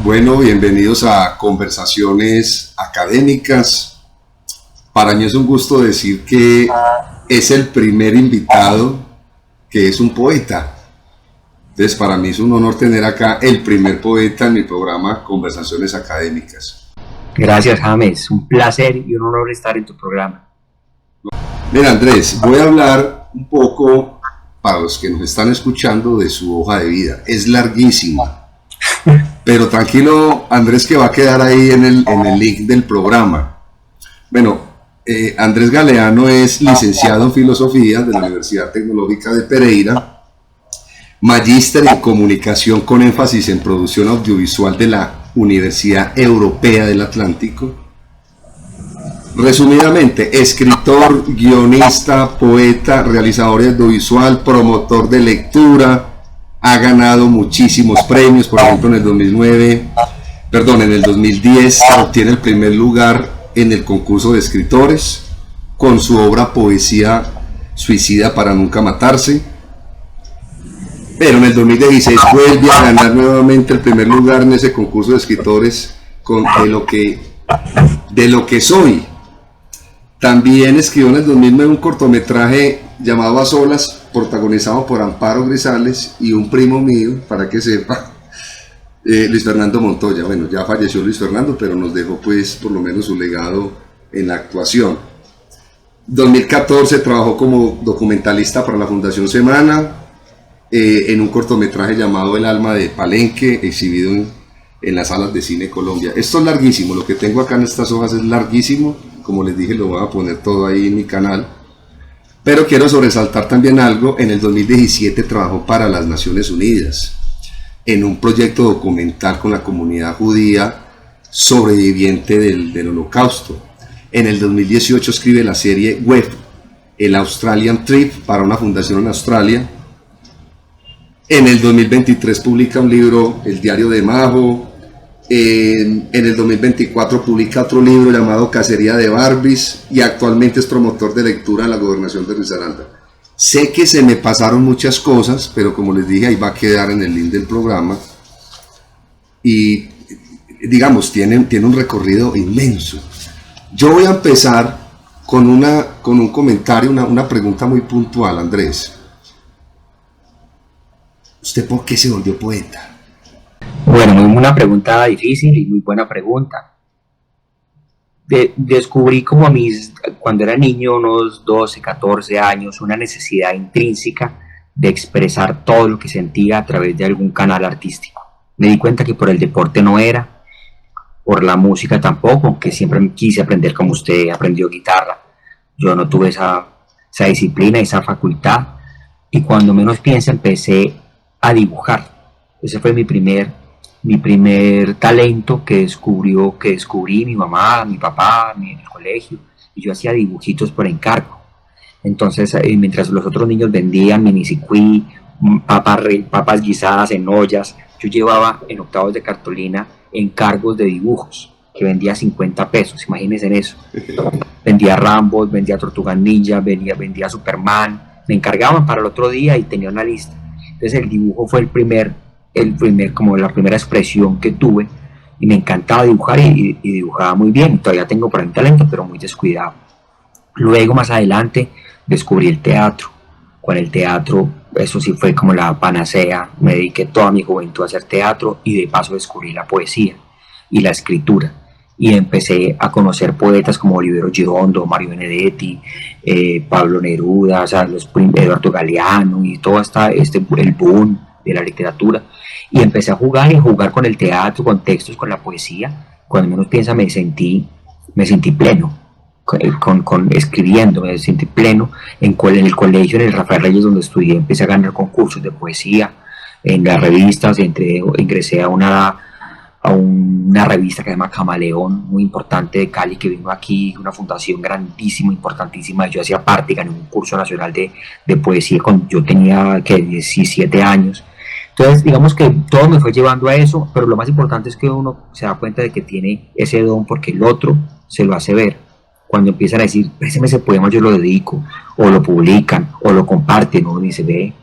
Bueno, bienvenidos a Conversaciones Académicas. Para mí es un gusto decir que es el primer invitado que es un poeta. Entonces, para mí es un honor tener acá el primer poeta en mi programa Conversaciones Académicas. Gracias, James. Un placer y un honor estar en tu programa. Mira, Andrés, voy a hablar un poco, para los que nos están escuchando, de su hoja de vida. Es larguísima. Pero tranquilo, Andrés, que va a quedar ahí en el link del programa. Bueno, Andrés Galeano es licenciado en Filosofía de la Universidad Tecnológica de Pereira, magíster en Comunicación con énfasis en Producción Audiovisual de la Universidad Europea del Atlántico. Resumidamente, escritor, guionista, poeta, realizador audiovisual, promotor de lectura. Ha ganado muchísimos premios, por ejemplo en el 2010 obtiene el primer lugar en el concurso de escritores con su obra Poesía Suicida para Nunca Matarse. Pero en el 2016 vuelve a ganar nuevamente el primer lugar en ese concurso de escritores con de lo que soy. También escribió en el 2009 un cortometraje llamado A Solas, protagonizado por Amparo Grisales y un primo mío, para que sepa, Luis Fernando Montoya. Bueno, ya falleció Luis Fernando, pero nos dejó pues por lo menos su legado en la actuación. 2014 trabajó como documentalista para la Fundación Semana, en un cortometraje llamado El alma de Palenque, exhibido en las salas de cine Colombia. Esto es larguísimo, lo que tengo acá en estas hojas es larguísimo, como les dije lo voy a poner todo ahí en mi canal. Pero quiero sobresaltar también algo. En el 2017 trabajó para las Naciones Unidas en un proyecto documental con la comunidad judía sobreviviente del Holocausto. En el 2018 escribe la serie web El Australian Trip para una fundación en Australia. En el 2023 publica un libro, El Diario de Majo. En el 2024 publica otro libro llamado Cacería de Barbies y actualmente es promotor de lectura en la gobernación de Risaralda. Sé que se me pasaron muchas cosas, pero como les dije, ahí va a quedar en el link del programa. Y digamos, tiene un recorrido inmenso. Yo voy a empezar con un comentario, una pregunta muy puntual, Andrés. ¿Usted por qué se volvió poeta? Bueno, una pregunta difícil y muy buena pregunta. Descubrí como cuando era niño, unos 12, 14 años, una necesidad intrínseca de expresar todo lo que sentía a través de algún canal artístico. Me di cuenta que por el deporte no era, por la música tampoco, aunque siempre quise aprender como usted aprendió guitarra. Yo no tuve esa disciplina, esa facultad, y cuando menos piensa empecé a dibujar. Ese fue mi primer talento que descubrí mi mamá, mi papá, en el colegio, y yo hacía dibujitos por encargo. Entonces, mientras los otros niños vendían minicicuí, papas guisadas en ollas, yo llevaba en octavos de cartulina encargos de dibujos que vendía 50 pesos, imagínense en eso. Vendía Rambo, vendía Tortuga Ninja, vendía Superman, me encargaban para el otro día y tenía una lista. Entonces el dibujo fue como la primera expresión que tuve, y me encantaba dibujar y dibujaba muy bien. Todavía tengo por ahí talento, pero muy descuidado. Luego, más adelante, descubrí el teatro. Con el teatro, eso sí fue como la panacea. Me dediqué toda mi juventud a hacer teatro y de paso descubrí la poesía y la escritura. Y empecé a conocer poetas como Olivero Girondo, Mario Benedetti, Pablo Neruda, o sea, Eduardo Galeano y todo el boom de la literatura. Y empecé a jugar con el teatro, con textos, con la poesía. Cuando menos piensa me sentí pleno con escribiendo, me sentí pleno en el colegio, en el Rafael Reyes donde estudié. Empecé a ganar concursos de poesía en las revistas, ingresé a una revista que se llama Camaleón, muy importante de Cali, que vino aquí, una fundación grandísima, importantísima. Yo hacía parte, gané un curso nacional de poesía yo tenía 17 años. Entonces, digamos que todo me fue llevando a eso, pero lo más importante es que uno se da cuenta de que tiene ese don porque el otro se lo hace ver. Cuando empiezan a decir, ese poema yo lo dedico, o lo publican, o lo comparten, uno dice, ve,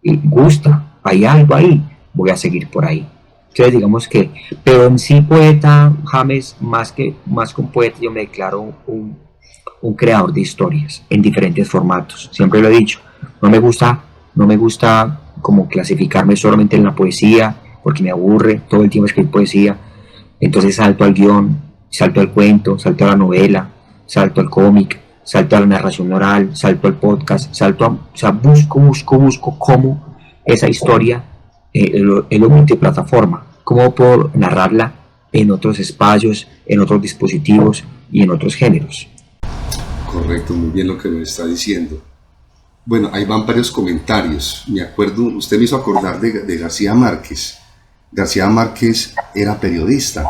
y gusta, hay algo ahí, voy a seguir por ahí. Entonces digamos que, pero en sí poeta, James, más que un poeta, yo me declaro un creador de historias en diferentes formatos. Siempre lo he dicho, no me gusta como clasificarme solamente en la poesía, porque me aburre todo el tiempo escribir poesía. Entonces salto al guión, salto al cuento, salto a la novela, salto al cómic, salto a la narración oral, salto al podcast, o sea, busco cómo esa historia en lo multiplataforma, cómo puedo narrarla en otros espacios, en otros dispositivos y en otros géneros. Correcto, muy bien lo que me está diciendo. Bueno, ahí van varios comentarios. Me acuerdo, usted me hizo acordar de García Márquez. García Márquez era periodista.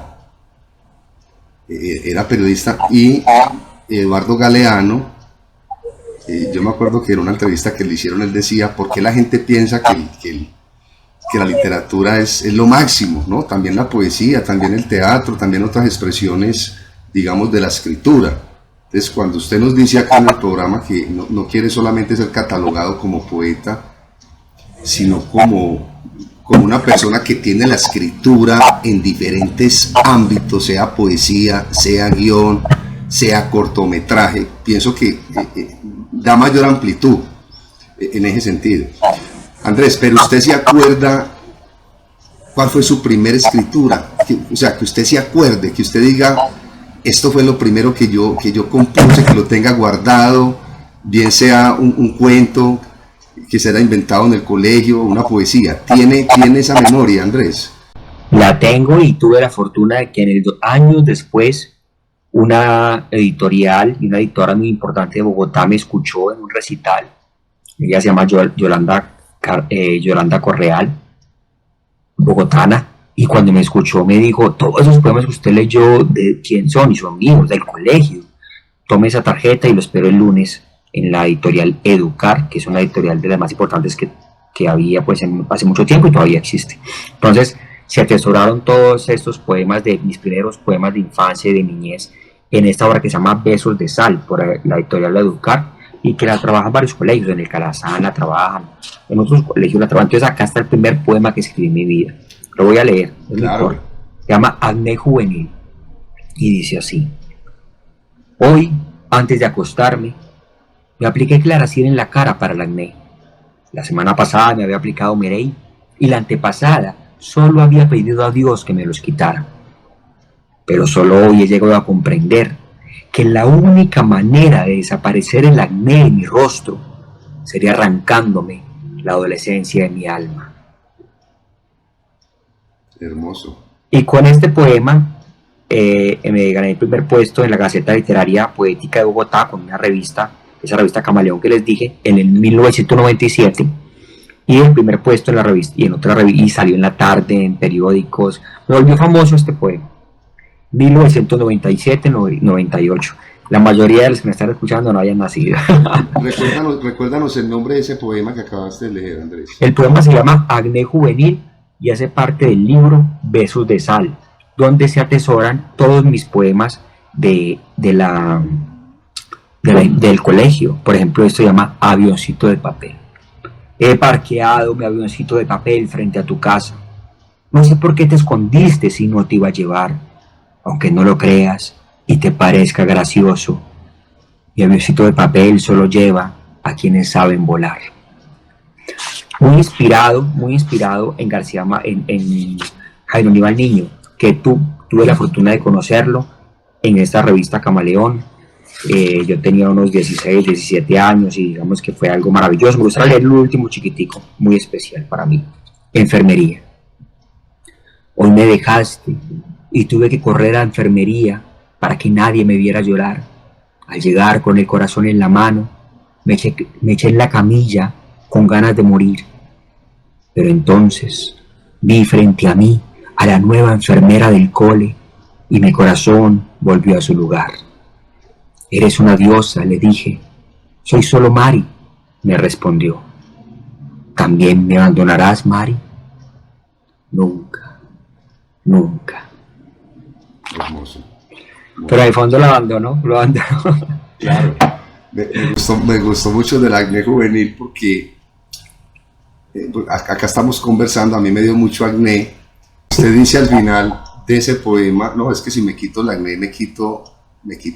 Y Eduardo Galeano, yo me acuerdo que en una entrevista que le hicieron, él decía, ¿por qué la gente piensa que la literatura es lo máximo, ¿no? También la poesía, también el teatro, también otras expresiones, digamos, de la escritura. Entonces, cuando usted nos dice acá en el programa que no quiere solamente ser catalogado como poeta, sino como una persona que tiene la escritura en diferentes ámbitos, sea poesía, sea guión, sea cortometraje, pienso que da mayor amplitud en ese sentido. Andrés, pero usted se acuerda cuál fue su primera escritura, o sea, que usted se acuerde, que usted diga, esto fue lo primero que yo compuse, que lo tenga guardado, bien sea un cuento que se haya inventado en el colegio, una poesía. ¿Tiene esa memoria, Andrés? La tengo y tuve la fortuna de que años después una editorial y una editora muy importante de Bogotá me escuchó en un recital. Ella se llama Yolanda Correal, bogotana, y cuando me escuchó me dijo, todos esos poemas que usted leyó, ¿de quién son? Y son míos, del colegio. Tome esa tarjeta y lo espero el lunes en la editorial Educar, que es una editorial de las más importantes que había pues hace mucho tiempo y todavía existe. Entonces se atesoraron todos estos poemas, de mis primeros poemas de infancia y de niñez, en esta obra que se llama Besos de Sal, por la editorial Educar, y que la trabajan varios colegios, en el Calazán la trabajan, en otros colegios la trabajan. Entonces acá está el primer poema que escribí en mi vida. Lo voy a leer, es claro. muy corto. Se llama Acné Juvenil y dice así: hoy, antes de acostarme, me apliqué Claracil en la cara para el acné. La semana pasada me había aplicado Merey y la antepasada solo había pedido a Dios que me los quitara. Pero solo hoy he llegado a comprender que la única manera de desaparecer el acné de mi rostro sería arrancándome la adolescencia de mi alma. Hermoso. Y con este poema me gané el primer puesto en la Gaceta Literaria Poética de Bogotá, con una revista, esa revista Camaleón que les dije, en el 1997, y el primer puesto en la revista, y en otra revista, y salió en la tarde, en periódicos. Me volvió famoso este poema. 1997-98. La mayoría de los que me están escuchando no hayan nacido. Recuérdanos el nombre de ese poema que acabaste de leer, Andrés. El poema se llama Acné Juvenil y hace parte del libro Besos de Sal, donde se atesoran todos mis poemas del colegio. Por ejemplo, esto se llama Avioncito de papel. He parqueado mi avioncito de papel frente a tu casa. No sé por qué te escondiste si no te iba a llevar, aunque no lo creas y te parezca gracioso. Mi avioncito de papel solo lleva a quienes saben volar. Muy inspirado en Jairo Aníbal Niño, que tuve la fortuna de conocerlo en esta revista Camaleón. Yo tenía unos 16, 17 años y digamos que fue algo maravilloso. Me gustaría leer el último chiquitico, muy especial para mí. Enfermería. Hoy me dejaste y tuve que correr a enfermería para que nadie me viera llorar. Al llegar con el corazón en la mano, me eché en la camilla con ganas de morir. Pero entonces vi frente a mí a la nueva enfermera del cole y mi corazón volvió a su lugar. Eres una diosa, le dije. Soy solo Mari, me respondió. ¿También me abandonarás, Mari? Nunca, nunca. Hermoso. Pero al fondo lo abandonó. Claro. Me gustó mucho del acné juvenil porque acá estamos conversando, a mí me dio mucho acné Usted dice al final de ese poema, no, es que si me quito la acné, me quito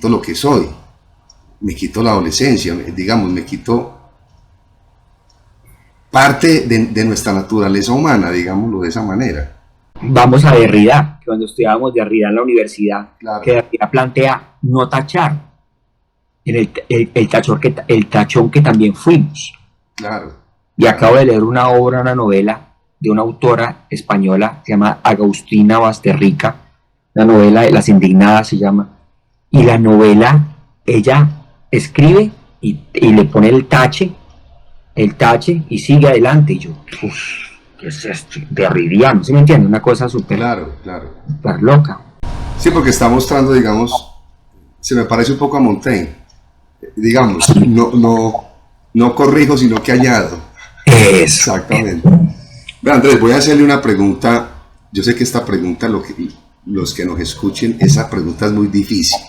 lo que soy, me quito la adolescencia, digamos, me quito parte de nuestra naturaleza humana, digámoslo de esa manera. Vamos a Derrida, que cuando estudiábamos Derrida en la universidad, Claro. que Derrida plantea no tachar, en el tachón que también fuimos. Claro. Y acabo de leer una obra, una novela de una autora española, se llama Agustina Basterrica, la novela de Las Indignadas se llama, y la novela, ella escribe y le pone el tache y sigue adelante, y yo, uff, ¿qué es esto? Derridiano, ¿sí me entiende? Una cosa súper Claro, claro. loca. Sí, porque está mostrando, digamos, se me parece un poco a Montaigne, digamos, no corrijo, sino que añado. Exactamente. Bueno, Andrés, voy a hacerle una pregunta. Yo sé que esta pregunta, los que nos escuchen, esa pregunta es muy difícil,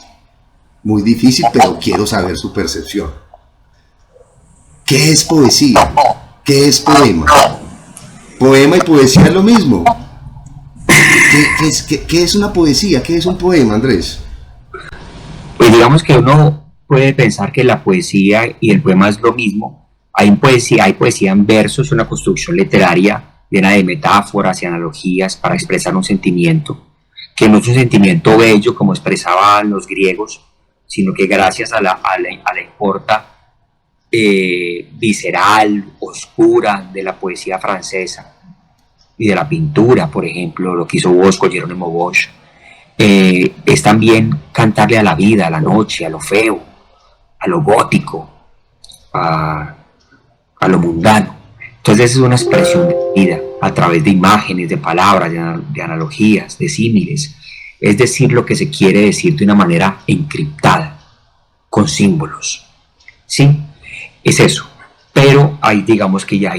pero quiero saber su percepción. ¿Qué es poesía? ¿Qué es poema? Poema y poesía es lo mismo. ¿Qué es una poesía? ¿Qué es un poema, Andrés? Pues digamos que uno puede pensar que la poesía y el poema es lo mismo. Hay poesía en versos, una construcción literaria llena de metáforas y analogías para expresar un sentimiento, que no es un sentimiento bello como expresaban los griegos, sino que gracias a la importa visceral, oscura de la poesía francesa y de la pintura, por ejemplo, lo que hizo Bosco, Jerónimo Bosch, es también cantarle a la vida, a la noche, a lo feo, a lo gótico, a lo mundano. Entonces es una expresión de vida a través de imágenes, de palabras, de analogías, de símiles. Es decir, lo que se quiere decir de una manera encriptada, con símbolos. ¿Sí? Es eso. Pero hay, digamos que ya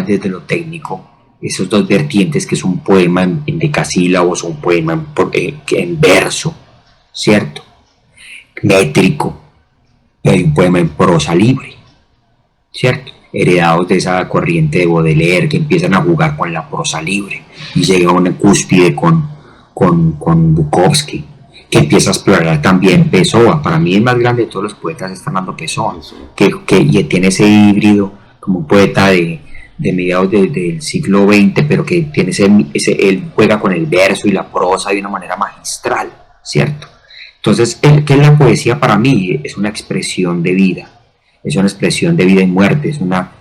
desde lo técnico, esos dos vertientes, que es un poema en decasílabos, un poema en verso, ¿cierto? Métrico, y hay un poema en prosa libre, ¿cierto? Heredados de esa corriente de Baudelaire, que empiezan a jugar con la prosa libre y llega a una cúspide con Bukowski, que empieza a explorar también Pessoa. Para mí el más grande de todos los poetas es Fernando Pessoa, que tiene ese híbrido como un poeta de mediados del siglo XX, pero que tiene él juega con el verso y la prosa de una manera magistral, ¿cierto? Entonces, ¿qué es la poesía para mí? Es una expresión de vida. Es una expresión de vida y muerte, es una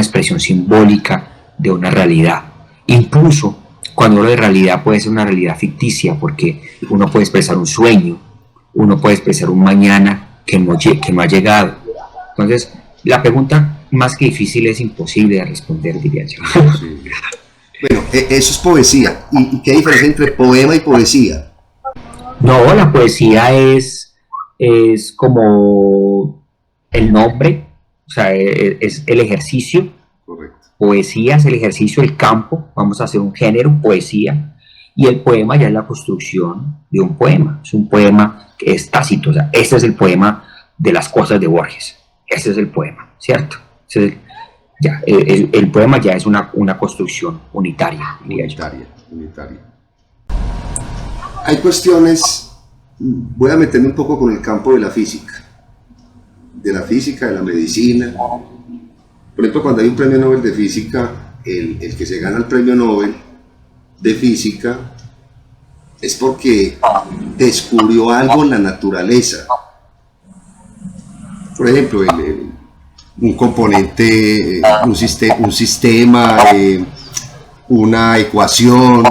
expresión simbólica de una realidad. Incluso cuando hablo de realidad, puede ser una realidad ficticia, porque uno puede expresar un sueño, uno puede expresar un mañana que no ha llegado. Entonces, la pregunta más que difícil es imposible de responder, diría yo. Sí. Bueno, eso es poesía. ¿Y qué diferencia entre poema y poesía? No, la poesía es como el nombre, o sea, es el ejercicio. Correcto. Poesía es el ejercicio, el campo, vamos a hacer un género, poesía, y el poema ya es la construcción de un poema. Es un poema que es tácito, o sea, este es el poema de las cosas de Borges, este es el poema, ¿cierto? El poema ya es una construcción unitaria, diría yo. Unitaria. Hay cuestiones, voy a meterme un poco con el campo de la física, de la medicina. Por ejemplo, cuando hay un premio Nobel de física, el que se gana el premio Nobel de física es porque descubrió algo en la naturaleza. Por ejemplo, un componente, un sistema, una ecuación,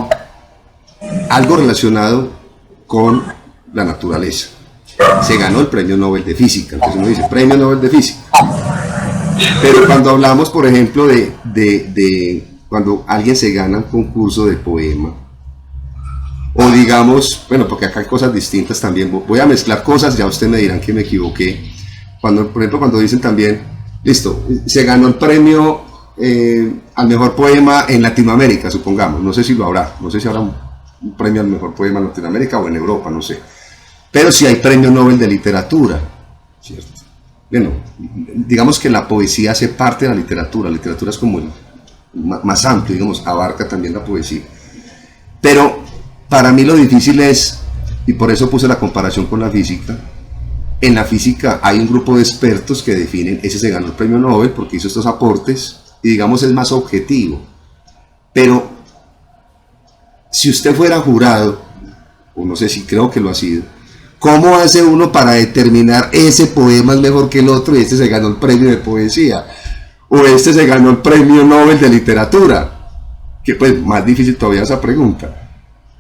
algo relacionado con la naturaleza. Se ganó el premio Nobel de física, entonces uno dice premio Nobel de física. Pero cuando hablamos, por ejemplo, de cuando alguien se gana un concurso de poema, o digamos, bueno, porque acá hay cosas distintas también, voy a mezclar cosas, ya ustedes me dirán que me equivoqué. Por ejemplo, cuando dicen también, listo, se ganó el premio al mejor poema en Latinoamérica, supongamos, no sé si habrá un premio al mejor poema en Latinoamérica o en Europa, no sé. Pero sí hay premio Nobel de literatura, ¿cierto? Bueno, digamos que la poesía hace parte de la literatura es como el más amplio, digamos, abarca también la poesía. Pero para mí lo difícil es, y por eso puse la comparación con la física, en la física hay un grupo de expertos que definen, ese se ganó el premio Nobel porque hizo estos aportes, y digamos es más objetivo. Pero si usted fuera jurado, o no sé si creo que lo ha sido, ¿cómo hace uno para determinar ese poema es mejor que el otro y este se ganó el premio de poesía? O este se ganó el premio Nobel de literatura. Que pues más difícil todavía esa pregunta.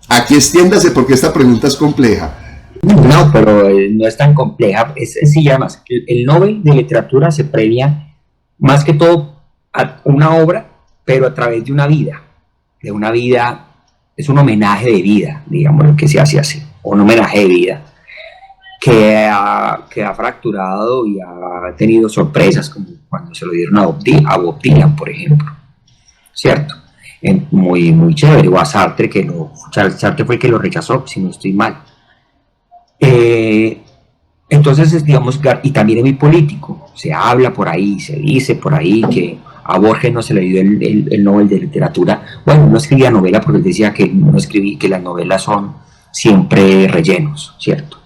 Aquí extiéndase porque esta pregunta es compleja. No, pero no es tan compleja, es sencilla más. El Nobel de literatura se premia más que todo a una obra, pero a través de una vida. De una vida, es un homenaje de vida, digamos lo que se hace así, un homenaje de vida que ha fracturado y ha tenido sorpresas, como cuando se lo dieron a Bob Dylan, por ejemplo, ¿cierto? Muy, muy chévere, o a Sartre, Sartre fue el que lo rechazó, si no estoy mal. Entonces, digamos, y también es muy político, se habla por ahí, se dice por ahí que a Borges no se le dio el Nobel de literatura. Bueno, no escribía novela porque él decía que que las novelas son siempre rellenos, ¿cierto?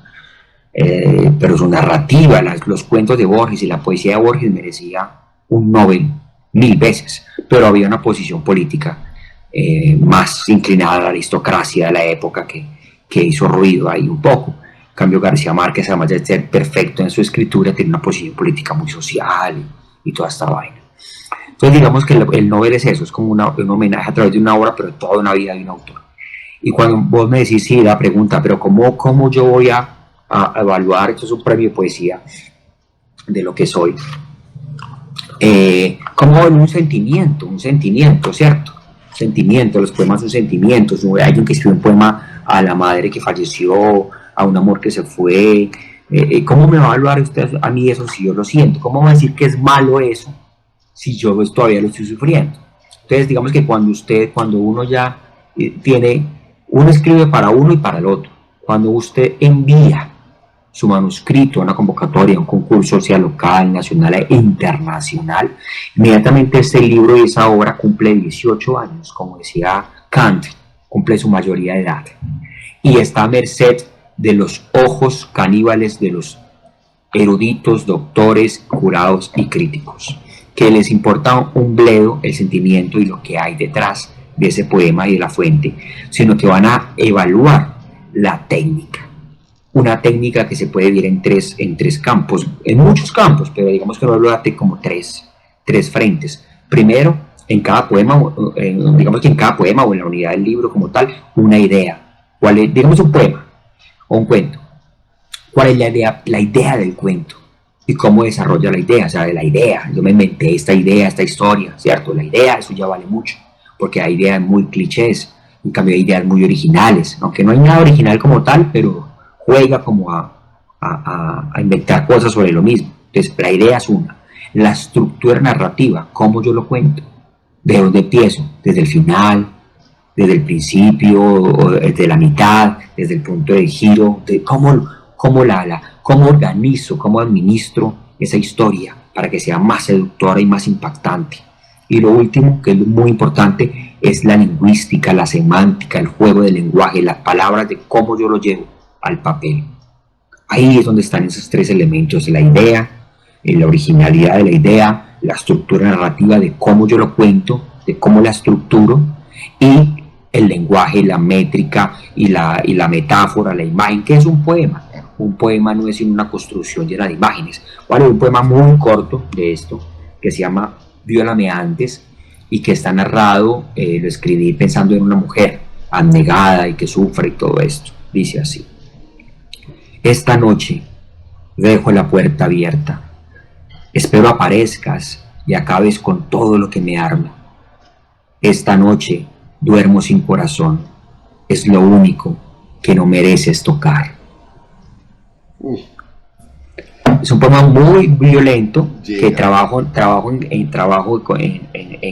Pero su narrativa, los cuentos de Borges y la poesía de Borges merecía un Nobel 1000 veces, pero había una posición política más inclinada a la aristocracia de la época que hizo ruido ahí un poco. En cambio, García Márquez, además de ser perfecto en su escritura, tiene una posición política muy social y toda esta vaina. Entonces, digamos que el Nobel es eso, es como un homenaje a través de una obra, pero toda una vida de un autor. Y cuando vos me decís, sí, la pregunta, pero ¿cómo yo voy a evaluar? Esto es un premio de poesía de lo que soy. Como un sentimiento, ¿cierto? Sentimiento, los poemas son sentimientos. ¿No? Hay alguien que escribe un poema a la madre que falleció, a un amor que se fue. ¿Cómo me va a evaluar usted a mí eso si yo lo siento? ¿Cómo va a decir que es malo eso si yo todavía lo estoy sufriendo? Entonces, digamos que cuando uno ya uno escribe para uno y para el otro. Cuando usted envía su manuscrito a una convocatoria, a un concurso, sea local, nacional e internacional, inmediatamente este libro y esa obra cumple 18 años, como decía Kant, cumple su mayoría de edad, y está a merced de los ojos caníbales de los eruditos, doctores, jurados y críticos, que les importa un bledo el sentimiento y lo que hay detrás de ese poema y de la fuente, sino que van a evaluar la técnica. Una técnica que se puede ver en tres campos, en muchos campos, pero digamos que no hablo de como tres frentes. Primero, en cada poema, digamos que en cada poema o en la unidad del libro como tal, una idea. ¿Cuál es, digamos, un poema o un cuento? ¿Cuál es la idea del cuento? Y cómo desarrolla la idea, o sea, de la idea. Yo me inventé esta idea, esta historia, ¿cierto? La idea, eso ya vale mucho, porque hay ideas muy clichés, en cambio hay ideas muy originales, aunque no hay nada original como tal, pero juega como a inventar cosas sobre lo mismo. Entonces, la idea es una. La estructura narrativa, cómo yo lo cuento, de dónde empiezo, desde el final, desde el principio, o desde la mitad, desde el punto de giro, de cómo organizo, cómo administro esa historia para que sea más seductora y más impactante. Y lo último, que es muy importante, es la lingüística, la semántica, el juego del lenguaje, las palabras, de cómo yo lo llevo al papel. Ahí es donde están esos tres elementos: la idea, la originalidad de la idea, la estructura narrativa de cómo yo lo cuento, de cómo la estructuro, y el lenguaje, la métrica y la metáfora, la imagen. ¿Qué es un poema? Un poema no es sino una construcción llena de imágenes. Bueno, un poema muy corto de esto, que se llama Viólame antes, y que está narrado, lo escribí pensando en una mujer abnegada y que sufre y todo esto. Dice así: esta noche dejo la puerta abierta, espero aparezcas y acabes con todo lo que me arma. Esta noche duermo sin corazón, es lo único que no mereces tocar. Es un poema muy violento, que trabajo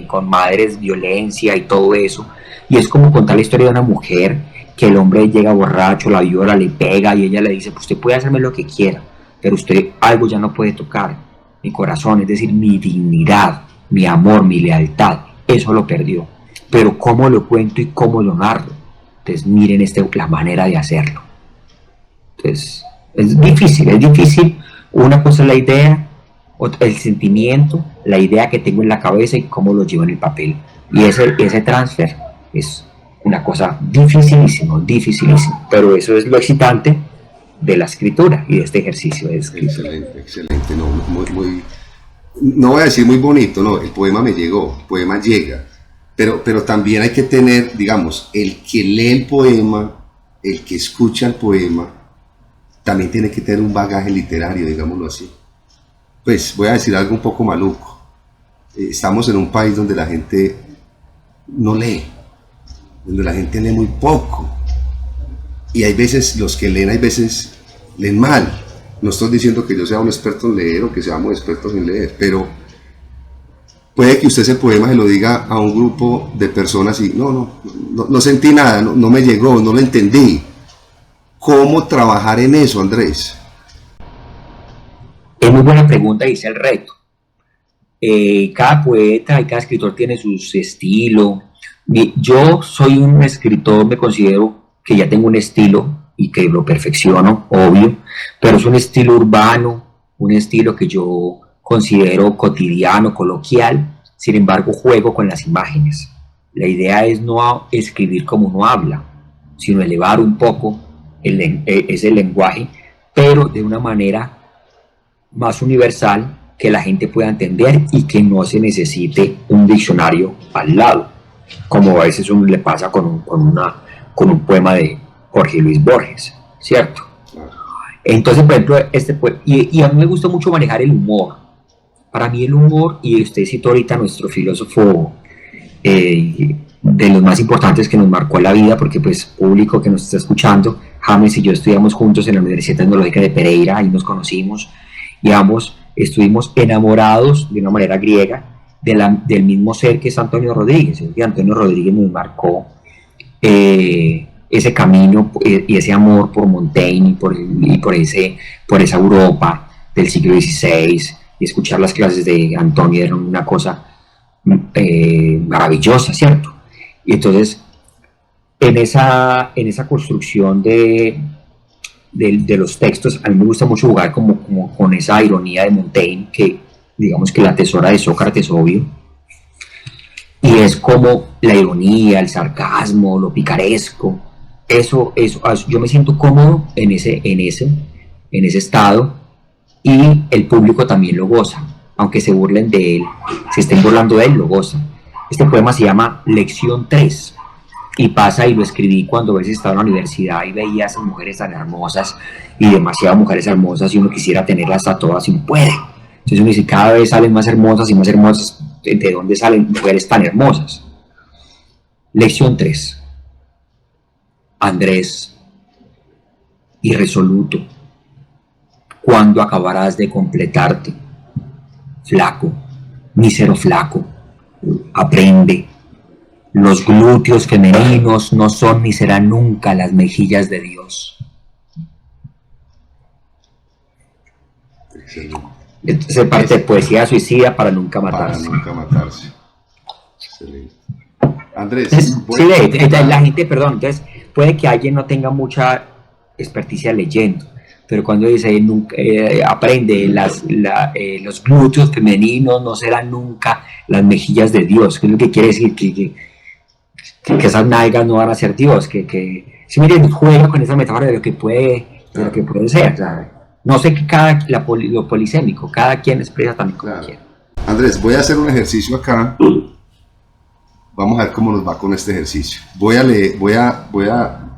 con madres, violencia y todo eso, y es como contar la historia de una mujer que el hombre llega borracho, la viola, le pega, y ella le dice: pues usted puede hacerme lo que quiera, pero usted algo ya no puede tocar, mi corazón, es decir, mi dignidad, mi amor, mi lealtad, eso lo perdió. Pero cómo lo cuento y cómo lo narro, Entonces miren la manera de hacerlo. Entonces es difícil. Una cosa es la idea, el sentimiento, la idea que tengo en la cabeza y cómo lo llevo en el papel. Y ese transfer es una cosa dificilísimo, pero eso es lo excitante de la escritura y de este ejercicio de escritura. Excelente, no, no voy a decir muy bonito, no, el poema me llegó, el poema llega, pero también hay que tener, digamos, el que lee el poema, el que escucha el poema, también tiene que tener un bagaje literario, digámoslo así. Pues voy a decir algo un poco maluco, estamos en un país donde la gente no lee, donde la gente lee muy poco, y hay veces los que leen, hay veces leen mal. No estoy diciendo que yo sea un experto en leer o que seamos expertos en leer, pero puede que usted ese poema se lo diga a un grupo de personas y no sentí nada, no me llegó, no lo entendí. ¿Cómo trabajar en eso, Andrés? Es muy buena pregunta y es el reto. Cada poeta y cada escritor tiene su estilo. Yo soy un escritor, me considero que ya tengo un estilo y que lo perfecciono, obvio, pero es un estilo urbano, un estilo que yo considero cotidiano, coloquial. Sin embargo, juego con las imágenes. La idea es no escribir como uno habla, sino elevar un poco ese lenguaje, pero de una manera más universal que la gente pueda entender y que no se necesite un diccionario al lado, como a veces uno le pasa con un poema de Jorge Luis Borges, ¿cierto? Entonces, por ejemplo, y a mí me gusta mucho manejar el humor. Para mí el humor, y usted citó ahorita a nuestro filósofo de los más importantes que nos marcó la vida, porque pues público que nos está escuchando, James y yo estudiamos juntos en la Universidad Tecnológica de Pereira, ahí nos conocimos, y ambos estuvimos enamorados de una manera griega del mismo ser que es Antonio Rodríguez. Y Antonio Rodríguez nos marcó ese camino y ese amor por Montaigne y por esa Europa del siglo XVI, y escuchar las clases de Antonio era una cosa maravillosa, ¿cierto? Y entonces en esa construcción de los textos, a mí me gusta mucho jugar como con esa ironía de Montaigne, que digamos que la tesora de Sócrates, obvio, y es como la ironía, el sarcasmo, lo picaresco. Eso yo me siento cómodo en ese estado, y el público también lo goza, aunque se burlen de él, se estén burlando de él, lo gozan. Este poema se llama Lección 3, y pasa, y lo escribí cuando a veces estaba en la universidad y veía a esas mujeres tan hermosas, y demasiadas mujeres hermosas, y uno quisiera tenerlas a todas y no puede. Entonces uno dice, cada vez salen más hermosas y más hermosas. ¿De dónde salen mujeres tan hermosas? Lección 3. Andrés, irresoluto, ¿cuándo acabarás de completarte? Flaco, mísero flaco, aprende. Los glúteos femeninos no son ni serán nunca las mejillas de Dios. Excelente. Entonces parte de poesía suicida para nunca matarse. Para nunca matarse. Excelente. Andrés, la gente, perdón, entonces puede que alguien no tenga mucha experticia leyendo, pero cuando dice aprende, los glúteos femeninos no serán nunca las mejillas de Dios, ¿qué es lo que quiere decir? Que esas nalgas no van a ser Dios, si miren, juega con esa metáfora de lo que puede ser, ¿sabes? No sé que lo polisémico, cada quien expresa también como quiere. Andrés, voy a hacer un ejercicio acá. Vamos a ver cómo nos va con este ejercicio.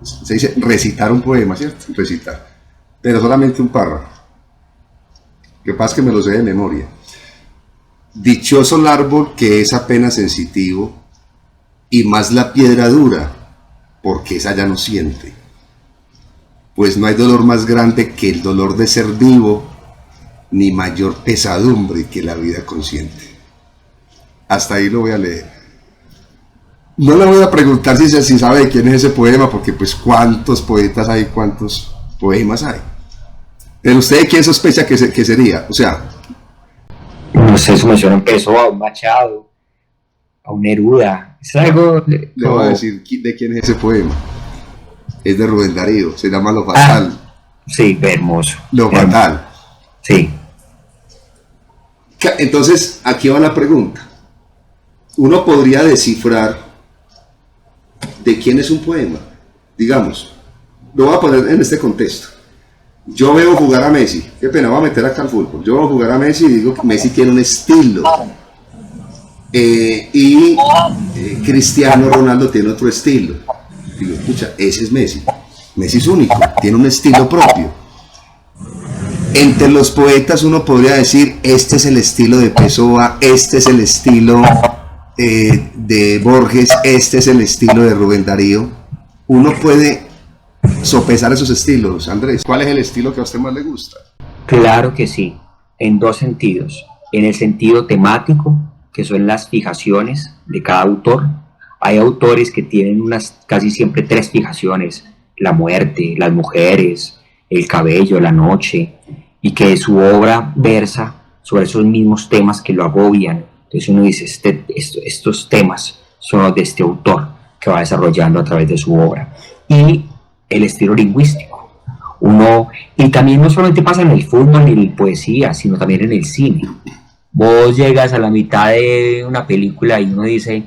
Se dice recitar un poema, ¿cierto? Recitar. Pero solamente un párrafo. Lo que pasa es que me lo sé de memoria. Dichoso el árbol que es apenas sensitivo, y más la piedra dura, porque esa ya no siente. Pues no hay dolor más grande que el dolor de ser vivo, ni mayor pesadumbre que la vida consciente. Hasta ahí lo voy a leer. No le voy a preguntar si sabe de quién es ese poema, porque pues cuántos poetas hay, cuántos poemas hay. Pero usted, ¿de quién sospecha que sería? O sea, no sé, eso me suena a un Machado, a un Neruda. Es algo le voy a decir de quién es ese poema. Es de Rubén Darío, se llama Lo Fatal. Sí, hermoso. Lo Fatal. Sí. Entonces, aquí va la pregunta. Uno podría descifrar de quién es un poema. Digamos, lo voy a poner en este contexto. Yo veo jugar a Messi, qué pena, voy a meter acá al fútbol. Yo veo jugar a Messi y digo que Messi tiene un estilo. Cristiano Ronaldo tiene otro estilo. Digo, escucha, ese es Messi. Messi es único, tiene un estilo propio. Entre los poetas uno podría decir, este es el estilo de Pessoa, este es el estilo de Borges, este es el estilo de Rubén Darío. Uno puede sopesar esos estilos. Andrés, ¿cuál es el estilo que a usted más le gusta? Claro que sí, en dos sentidos. En el sentido temático, que son las fijaciones de cada autor. Hay autores que tienen casi siempre tres fijaciones: la muerte, las mujeres, el cabello, la noche, y que su obra versa sobre esos mismos temas que lo agobian. Entonces uno dice, estos temas son los de este autor que va desarrollando a través de su obra. Y el estilo lingüístico. Y también no solamente pasa en el fútbol ni en la poesía, sino también en el cine. Vos llegas a la mitad de una película y uno dice,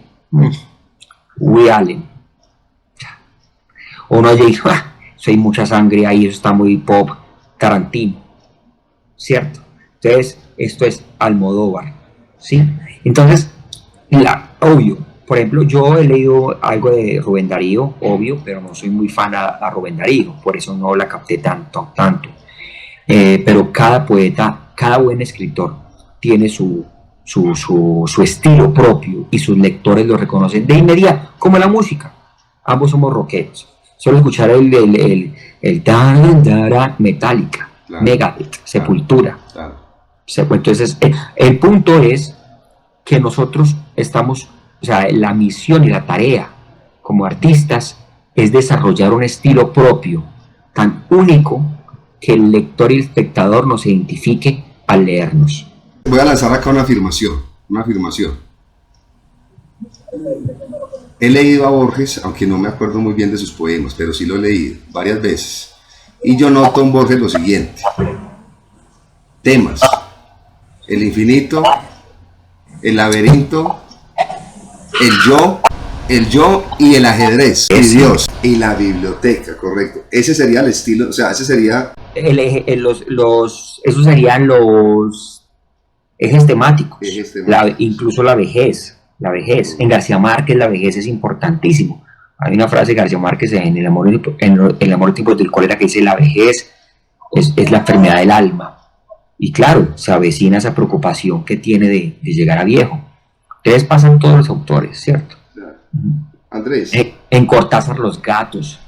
Woody Allen. Uno dice, hay mucha sangre ahí, eso está muy pop, Tarantino, ¿cierto? Entonces, esto es Almodóvar, ¿sí? Entonces, obvio, por ejemplo, yo he leído algo de Rubén Darío, obvio, pero no soy muy fan a Rubén Darío, por eso no la capté tanto. Pero cada poeta, cada buen escritor tiene su estilo propio y sus lectores lo reconocen de inmediato, como la música. Ambos somos rockeros. Solo escuchar el Metallica, claro, Megadeth, Sepultura. Claro. Entonces, el punto es que nosotros estamos, o sea, la misión y la tarea como artistas es desarrollar un estilo propio, tan único que el lector y el espectador nos identifique al leernos. Voy a lanzar acá una afirmación. He leído a Borges, aunque no me acuerdo muy bien de sus poemas, pero sí lo he leído varias veces. Y yo noto en Borges lo siguiente: temas, el infinito, el laberinto, el yo y el ajedrez, y Dios, y la biblioteca, correcto. Ese sería el estilo, o sea, ese sería... Esos serían los ejes temáticos, incluso la vejez. En García Márquez la vejez es importantísimo. Hay una frase de García Márquez en El amor en tiempos del cólera que dice: la vejez es la enfermedad del alma. Y claro, se avecina esa preocupación que tiene de llegar a viejo. Ustedes pasan todos los autores, ¿cierto? Claro. Andrés. En Cortázar los gatos,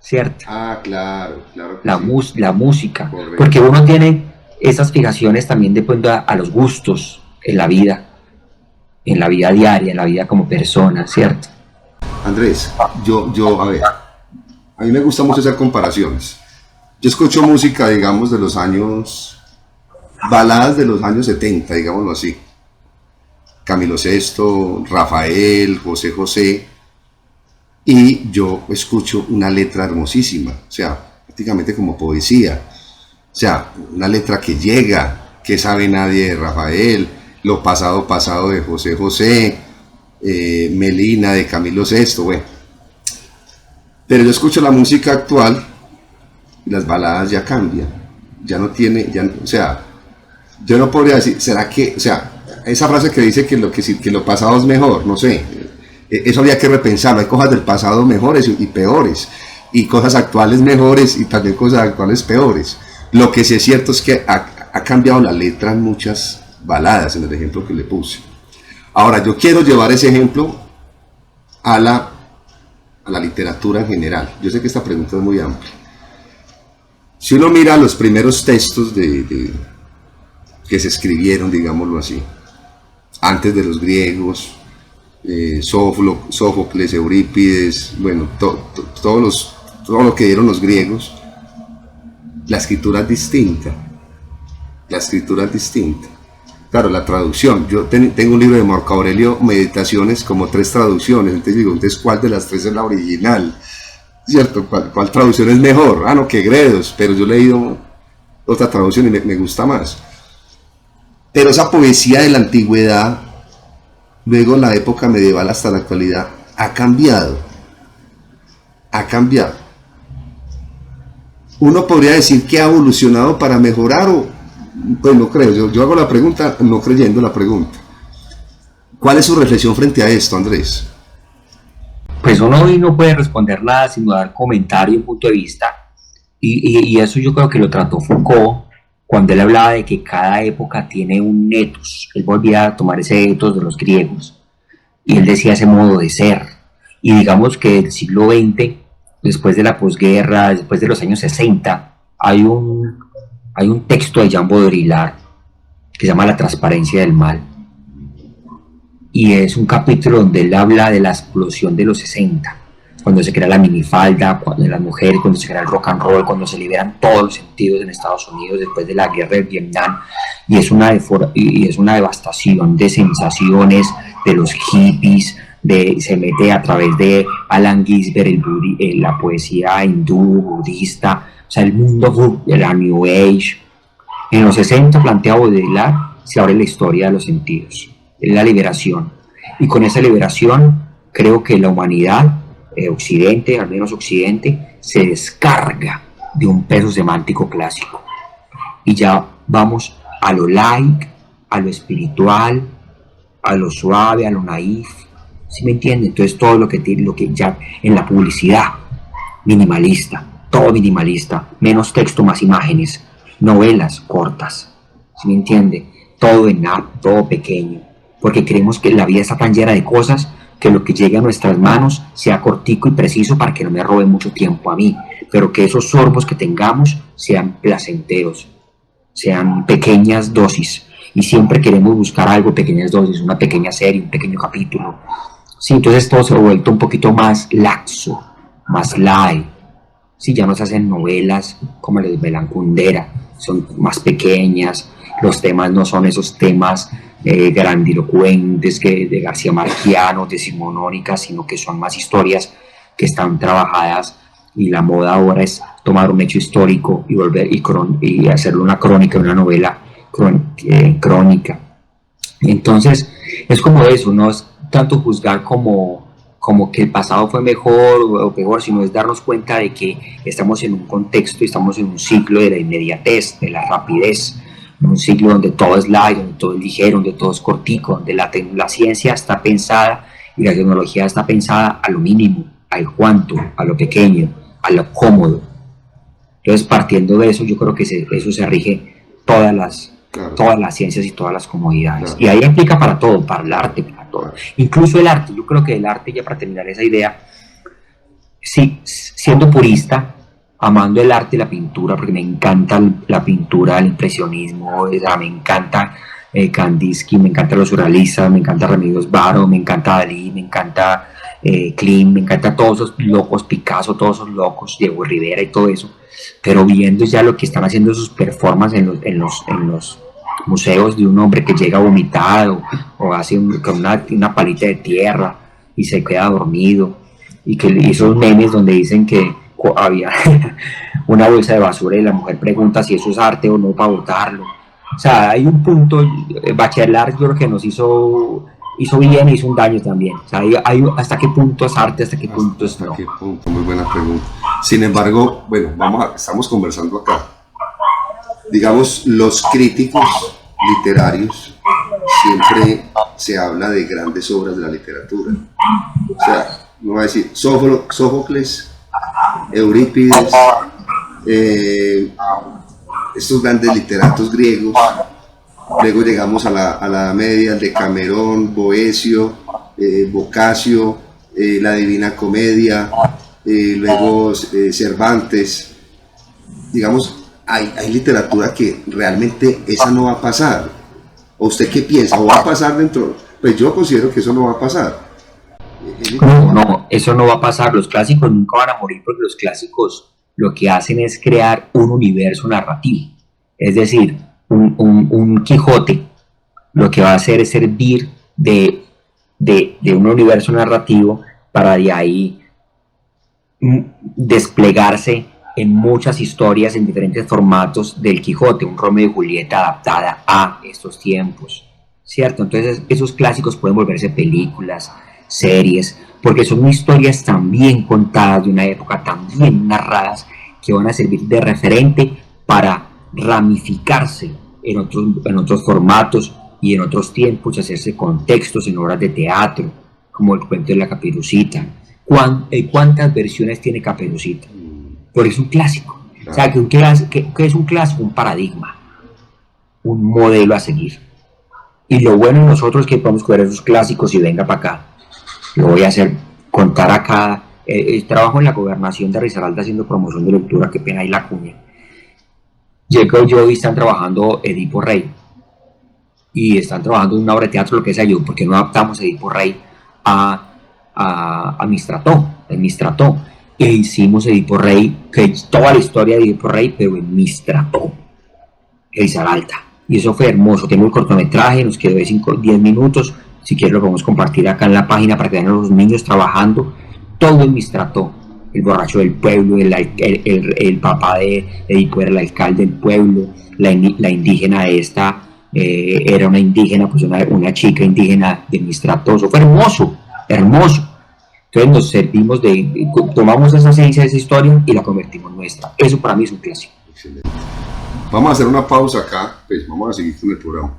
¿cierto? Claro. La música. Correcto. Porque uno tiene esas fijaciones también depende a los gustos en la vida diaria, en la vida como persona, ¿cierto? Andrés, a ver, a mí me gusta mucho hacer comparaciones. Yo escucho música, digamos, de los años, baladas de los años 70, digámoslo así. Camilo VI, Rafael, José José, y yo escucho una letra hermosísima, o sea, prácticamente como poesía. O sea, una letra que llega, que sabe nadie de Rafael, lo pasado de José José, Melina de Camilo VI, bueno. Pero yo escucho la música actual y las baladas ya cambian, o sea, yo no podría decir, ¿será que, o sea, esa frase que dice que lo pasado es mejor, no sé, eso habría que repensarlo? Hay cosas del pasado mejores y peores, y cosas actuales mejores y también cosas actuales peores. Lo que sí es cierto es que ha cambiado la letra en muchas baladas, en el ejemplo que le puse. Ahora, yo quiero llevar ese ejemplo a la literatura en general. Yo sé que esta pregunta es muy amplia. Si uno mira los primeros textos que se escribieron, digámoslo así, antes de los griegos, Sófocles, Eurípides, bueno, todo lo que dieron los griegos, la escritura es distinta. Claro, la traducción. Yo tengo un libro de Marco Aurelio Meditaciones, como 3 traducciones. Entonces digo, ¿cuál de las 3 es la original? ¿cierto? ¿Cuál traducción es mejor? Ah, no, que Gredos, pero yo he leído otra traducción y me gusta más. Pero esa poesía de la antigüedad, luego en la época medieval hasta la actualidad, ha cambiado. Ha cambiado. Uno podría decir que ha evolucionado para mejorar o, pues no creo, yo hago la pregunta no creyendo la pregunta. ¿Cuál es su reflexión frente a esto, Andrés? Pues uno hoy no puede responder nada sino dar comentario y punto de vista, y eso yo creo que lo trató Foucault cuando él hablaba de que cada época tiene un ethos. Él volvía a tomar ese ethos de los griegos y él decía ese modo de ser. Y digamos que el siglo XX, después de la posguerra, después de los años 60, hay un texto de Jean Baudrillard que se llama La transparencia del mal. Y es un capítulo donde él habla de la explosión de los 60, cuando se crea la minifalda, cuando las mujeres, cuando se crea el rock and roll, cuando se liberan todos los sentidos en Estados Unidos después de la guerra de Vietnam, y es una devastación de sensaciones de los hippies, se mete a través de Allen Ginsberg, la poesía hindú, budista, o sea, el mundo de la New Age. En los 60 plantea Baudrillard, se abre la historia de los sentidos, la liberación, y con esa liberación creo que la humanidad, Occidente, al menos Occidente, se descarga de un peso semántico clásico y ya vamos a lo light, a lo espiritual, a lo suave, a lo naif, ¿sí me entiende? Entonces todo lo que ya en la publicidad, minimalista, todo minimalista, menos texto, más imágenes, novelas cortas, ¿sí me entiende? Todo en app, todo pequeño, porque creemos que la vida está tan llena de cosas que lo que llegue a nuestras manos sea cortico y preciso para que no me robe mucho tiempo a mí, pero que esos sorbos que tengamos sean placenteros, sean pequeñas dosis, y siempre queremos buscar algo, pequeñas dosis, una pequeña serie, un pequeño capítulo. Sí, entonces todo se ha vuelto un poquito más laxo, más light. Sí, ya no se hacen novelas como las de Belán Kundera, son más pequeñas, los temas no son esos temas grandilocuentes que de García Marquiano, decimonónicas, sino que son más historias que están trabajadas, y la moda ahora es tomar un hecho histórico y volver y hacerlo una crónica, una novela crónica. Entonces es como eso, no es tanto juzgar como que el pasado fue mejor o peor, sino es darnos cuenta de que estamos en un contexto y estamos en un ciclo de la inmediatez, de la rapidez, un ciclo donde todo es light, donde todo es ligero, donde todo es cortico, donde la ciencia está pensada y la tecnología está pensada a lo mínimo, al cuanto, a lo pequeño, a lo cómodo. Entonces, partiendo de eso, yo creo que eso se rige todas las ciencias y todas las comodidades. Claro. Y ahí aplica para todo, para el arte, para todo. Incluso el arte, yo creo que el arte, ya para terminar esa idea, sí, siendo purista, amando el arte y la pintura, porque me encanta la pintura, el impresionismo, me encanta Kandinsky, me encanta los surrealistas, me encanta Remedios Varo, me encanta Dalí, me encanta Klimt, me encanta todos esos locos, Picasso, todos esos locos, Diego Rivera y todo eso, pero viendo ya lo que están haciendo sus performances en los museos, de un hombre que llega vomitado o hace con una palita de tierra y se queda dormido, y que esos memes donde dicen que había una bolsa de basura y la mujer pregunta si eso es arte o no para botarlo. O sea, hay un punto, Bachelard yo creo que nos hizo bien e hizo un daño también. O sea, hay hasta qué punto es arte, hasta qué punto es no. Qué punto, muy buena pregunta. Sin embargo, bueno, estamos conversando acá. Digamos, los críticos literarios siempre se habla de grandes obras de la literatura. O sea, no va a decir Sófocles, Eurípides, estos grandes literatos griegos. Luego llegamos a la Edad Media, el Decamerón, Boecio, Boccaccio, la Divina Comedia, luego Cervantes. Digamos, hay literatura que realmente esa no va a pasar. ¿O usted qué piensa? ¿O va a pasar dentro? Pues yo considero que eso no va a pasar. No, eso no va a pasar. Los clásicos nunca van a morir, porque los clásicos lo que hacen es crear un universo narrativo. Es decir, un Quijote lo que va a hacer es servir de un universo narrativo para de ahí desplegarse en muchas historias en diferentes formatos del Quijote, un Romeo y Julieta adaptada a estos tiempos, ¿cierto? Entonces esos clásicos pueden volverse películas, series, porque son historias tan bien contadas de una época, tan bien narradas, que van a servir de referente para ramificarse en otros formatos y en otros tiempos, hacerse contextos en obras de teatro, como el cuento de la Caperucita. ¿Cuántas versiones tiene Caperucita? Porque es un clásico. Claro. O sea, que es un clásico, un paradigma, un modelo a seguir. Y lo bueno de nosotros es que podemos coger esos clásicos y venga para acá. Lo voy a hacer, contar acá. Trabajo en la gobernación de Risaralda haciendo promoción de lectura, qué pena ahí la cuña. Llego yo y están trabajando Edipo Rey. Y están trabajando en una obra de teatro, lo que sea yo, porque no adaptamos Edipo Rey a Mistrató, en Mistrató. E hicimos Edipo Rey, que es toda la historia de Edipo Rey, pero en Mistrató, Risaralda. Y eso fue hermoso. Tengo el cortometraje, nos quedó de 10 minutos. Si quieres lo podemos compartir acá en la página para que vean a los niños trabajando. Todo en Mistrató. El borracho del pueblo, el papá de Edipo era el alcalde del pueblo, la indígena esta era una indígena, pues una chica indígena de Mistrató. Eso fue hermoso, hermoso. Entonces nos servimos tomamos esa esencia de esa historia y la convertimos en nuestra. Eso para mí es un clásico. Excelente. Vamos a hacer una pausa acá, pues vamos a seguir con el programa.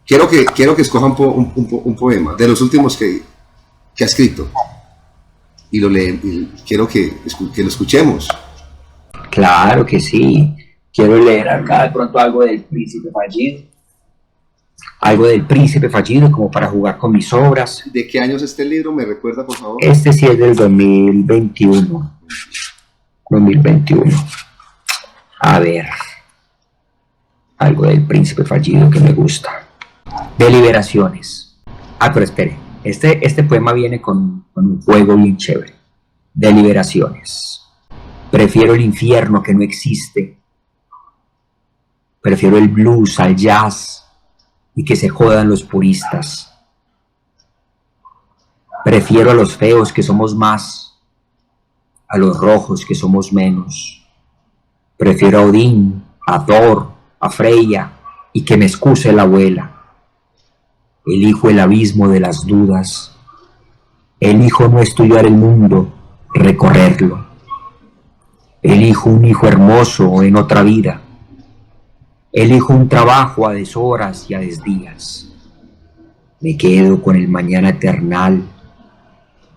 Quiero que escojan un poema de los últimos que ha escrito y lo leen, y quiero que lo escuchemos. Claro que sí. Quiero leer acá de pronto algo del Príncipe Fallido. Algo del Príncipe Fallido, como para jugar con mis obras. ¿De qué año es este libro? ¿Me recuerda, por favor? Este sí es del 2021. 2021. A ver. Algo del Príncipe Fallido que me gusta. Deliberaciones. Pero espere. Este poema viene con un juego bien chévere. Deliberaciones. Prefiero el infierno que no existe. Prefiero el blues al jazz y que se jodan los puristas. Prefiero a los feos que somos más, a los rojos que somos menos. Prefiero a Odín, a Thor, a Freya y que me excuse la abuela. Elijo el abismo de las dudas. Elijo no estudiar el mundo, recorrerlo. Elijo un hijo hermoso en otra vida. Elijo un trabajo a deshoras y a desdías. Me quedo con el mañana eternal,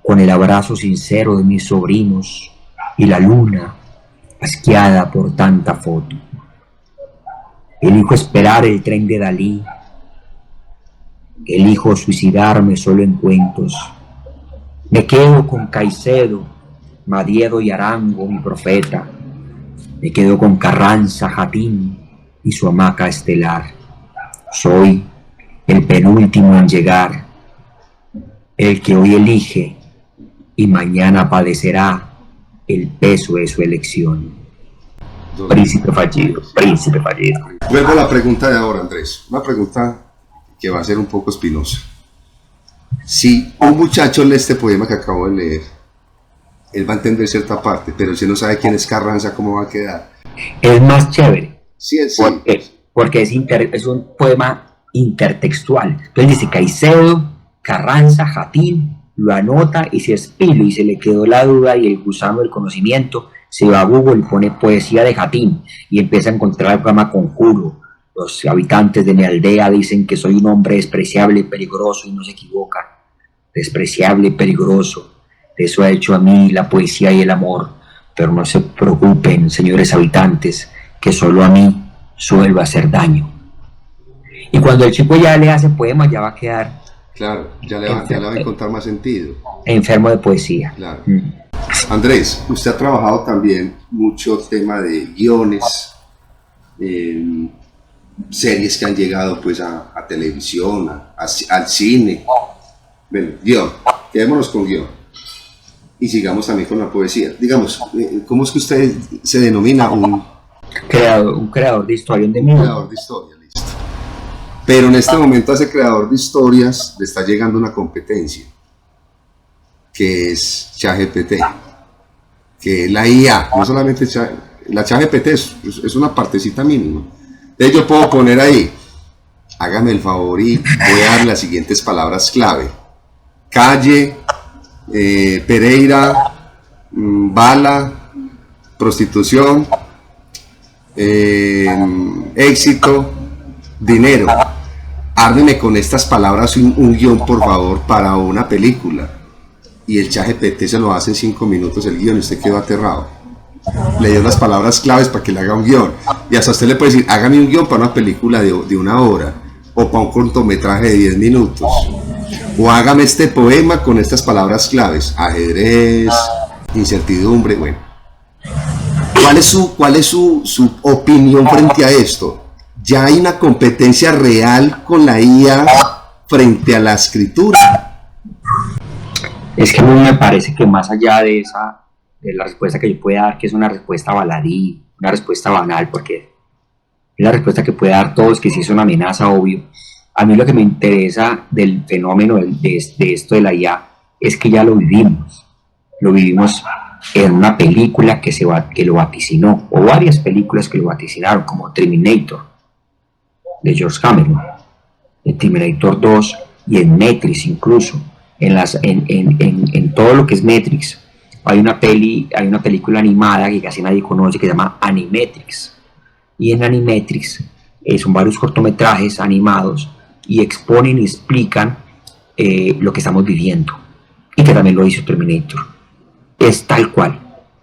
con el abrazo sincero de mis sobrinos y la luna asqueada por tanta foto. Elijo esperar el tren de Dalí. Elijo suicidarme solo en cuentos. Me quedo con Caicedo, Madiedo y Arango, mi profeta. Me quedo con Carranza, Jatín y su hamaca estelar. Soy el penúltimo en llegar, el que hoy elige y mañana padecerá el peso de su elección. Príncipe Fallido, Príncipe Fallido. Vuelvo a la pregunta de ahora, Andrés. Una pregunta que va a ser un poco espinosa. Si un muchacho lee este poema que acabo de leer, él va a entender cierta parte, pero si no sabe quién es Carranza, ¿cómo va a quedar? Es más chévere. Sí, sí. Porque es un poema intertextual. Entonces dice Caicedo, Carranza, Jatín, lo anota y si es pilo y se le quedó la duda y el gusano del conocimiento, se va a Google y pone poesía de Jatín y empieza a encontrar el poema Conjuro. Los habitantes de mi aldea dicen que soy un hombre despreciable y peligroso y no se equivocan. Despreciable y peligroso. Eso ha hecho a mí la poesía y el amor. Pero no se preocupen, señores habitantes, que solo a mí suelo hacer daño. Y cuando el chico ya le hace poema, ya va a quedar... Claro, ya le va a encontrar más sentido. Enfermo de poesía. Claro. Andrés, usted ha trabajado también mucho tema de guiones, series que han llegado pues a televisión, al cine. Bueno, guión, quedémonos con guión. Y sigamos también con la poesía. Digamos, ¿cómo es que usted se denomina un creador de historia? Un creador de historia, listo. Pero en este momento a ese creador de historias le está llegando una competencia, que es ChatGPT. que es la IA, no solamente la ChatGPT es una partecita mínima. Entonces yo puedo poner ahí, hágame el favor y voy a dar las siguientes palabras clave: calle, Pereira, bala, prostitución, éxito, dinero. Ármeme con estas palabras un guión, por favor, para una película. Y el ChatGPT se lo hace en 5 minutos el guión y usted quedó aterrado. Le dio las palabras claves para que le haga un guión. Y hasta usted le puede decir, hágame un guión para una película de 1 hora, o para un cortometraje de 10 minutos. O hágame este poema con estas palabras claves: ajedrez, incertidumbre. Bueno, ¿cuál es su opinión frente a esto? ¿Ya hay una competencia real con la IA frente a la escritura? Es que a mí me parece que más allá de la respuesta que yo pueda dar, que es una respuesta baladí, una respuesta banal, porque es la respuesta que puede dar todos, que sí es una amenaza, obvio. A mí lo que me interesa del fenómeno de esto de la IA es que ya lo vivimos. Lo vivimos en una película que lo vaticinó, o varias películas que lo vaticinaron, como Terminator, de George Cameron, en Terminator 2 y en Matrix incluso. En todo lo que es Matrix hay una película animada que casi nadie conoce, que se llama Animatrix. Y en Animatrix son varios cortometrajes animados y exponen y explican lo que estamos viviendo, y que también lo hizo Terminator. Es tal cual,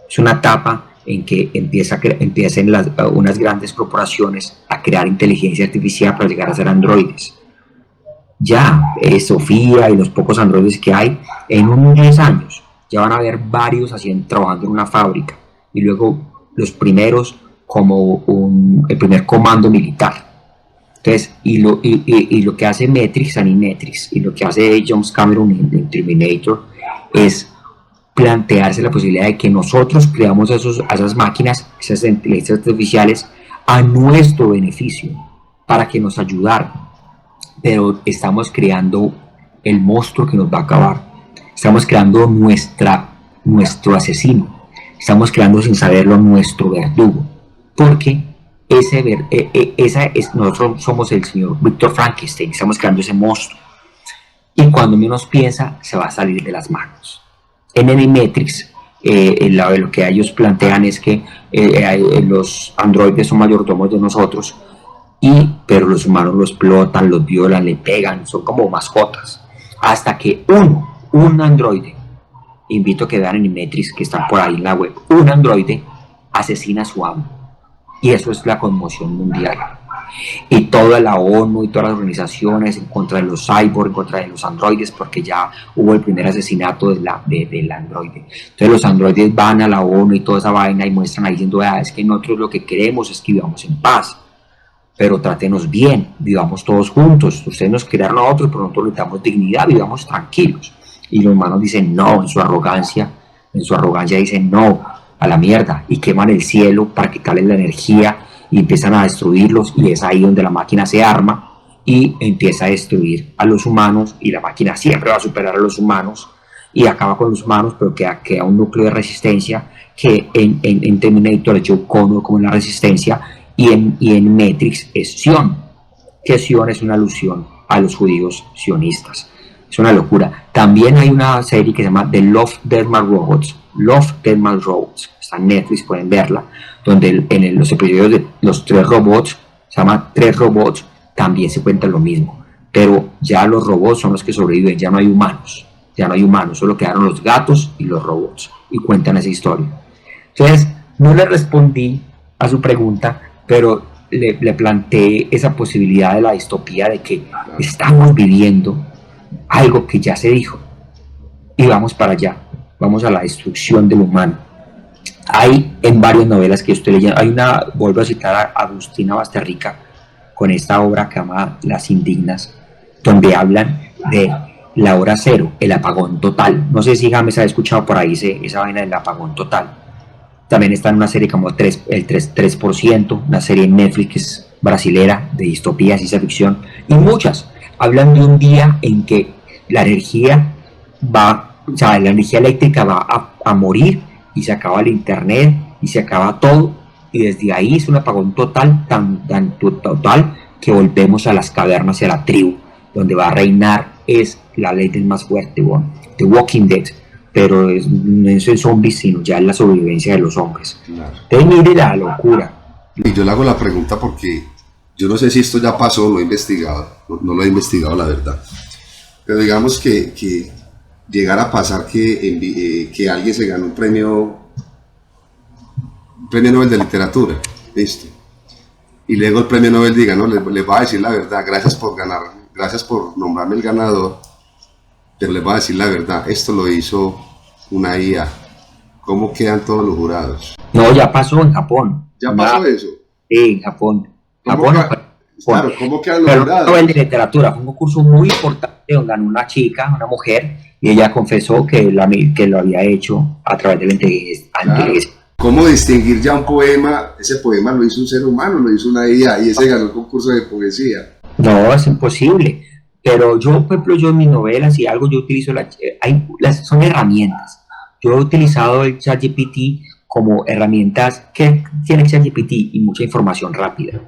es una etapa en que empiezan unas grandes corporaciones a crear inteligencia artificial para llegar a ser androides. Ya Sofía y los pocos androides que hay, en unos 10 años ya van a haber varios trabajando en una fábrica, y luego los primeros como el primer comando militar. Entonces, y lo que hace Animatrix, y lo que hace James Cameron en Terminator, es plantearse la posibilidad de que nosotros creamos esas máquinas, esas inteligencias artificiales, a nuestro beneficio, para que nos ayudaran. Pero estamos creando el monstruo que nos va a acabar. Estamos creando nuestro asesino. Estamos creando, sin saberlo, nuestro verdugo. Porque nosotros somos el señor Víctor Frankenstein. Estamos creando ese monstruo. Y cuando menos piensa, se va a salir de las manos. En Animatrix, lo que ellos plantean es que los androides son mayordomos de nosotros, pero los humanos los explotan, los violan, le pegan, son como mascotas, hasta que un androide, invito a que vean Animatrix, que están por ahí en la web, un androide asesina a su amo, y eso es la conmoción mundial. Y toda la ONU y todas las organizaciones en contra de los cyborgs, en contra de los androides, porque ya hubo el primer asesinato del androide. Entonces los androides van a la ONU y toda esa vaina y muestran ahí diciendo, es que nosotros lo que queremos es que vivamos en paz, pero trátenos bien, vivamos todos juntos. Ustedes nos crearon a otros, pero nosotros necesitamos dignidad, vivamos tranquilos. Y los humanos dicen no, en su arrogancia dicen no, a la mierda, y queman el cielo para quitarles la energía, y empiezan a destruirlos, y es ahí donde la máquina se arma y empieza a destruir a los humanos, y la máquina siempre va a superar a los humanos y acaba con los humanos, pero queda un núcleo de resistencia que en Terminator es Joe Connor como en la resistencia, y en Matrix es Sion, que Sion es una alusión a los judíos sionistas. Es una locura. También hay una serie que se llama The Love, Death and Robots. Love, Death and Robots. Está en Netflix, pueden verla. Donde en los episodios de los 3 robots, se llama 3 robots, también se cuenta lo mismo. Pero ya los robots son los que sobreviven, ya no hay humanos. Ya no hay humanos, solo quedaron los gatos y los robots. Y cuentan esa historia. Entonces, no le respondí a su pregunta, pero le planteé esa posibilidad de la distopía, de que estamos viviendo algo que ya se dijo y vamos para allá, vamos a la destrucción del humano. Hay en varias novelas que estoy leyendo, vuelvo a citar a Agustina Basterrica con esta obra que se llama Las Indignas, donde hablan de la hora cero, el apagón total. No sé si James ha escuchado por ahí esa vaina del apagón total. También está en una serie como el 3%, una serie en Netflix brasilera de distopía, ciencia ficción, y muchas hablan de un día en que la energía eléctrica va a morir, y se acaba el internet y se acaba todo, y desde ahí es un apagón total, tan total, que volvemos a las cavernas y a la tribu, donde va a reinar es la ley del más fuerte, bueno, The Walking Dead, pero no es el zombies, sino ya es la sobrevivencia de los hombres. Claro. Entonces mire la locura. Y yo le hago la pregunta porque yo no sé si esto ya pasó, lo he investigado, no lo he investigado la verdad, pero digamos que llegara a pasar que alguien se ganó un premio Nobel de literatura, listo, y luego el premio Nobel diga, no, les va a decir la verdad, gracias por ganar, gracias por nombrarme el ganador, pero les va a decir la verdad, esto lo hizo una IA. ¿Cómo quedan todos los jurados? No, ya pasó en Japón. ¿Ya pasó eso? Sí, en Japón. Claro, ¿cómo quedan los jurados? Nobel de literatura fue un concurso muy importante donde ganó una chica, una mujer, y ella confesó que lo había hecho a través de la inteligencia. Claro. ¿Cómo distinguir ya un poema? Ese poema lo hizo un ser humano, lo hizo una IA, y ese ganó el concurso de poesía. No, es imposible. Pero yo, por ejemplo, yo en mis novelas y algo, yo utilizo son herramientas. Yo he utilizado el ChatGPT como herramientas que tiene el ChatGPT y mucha información rápida.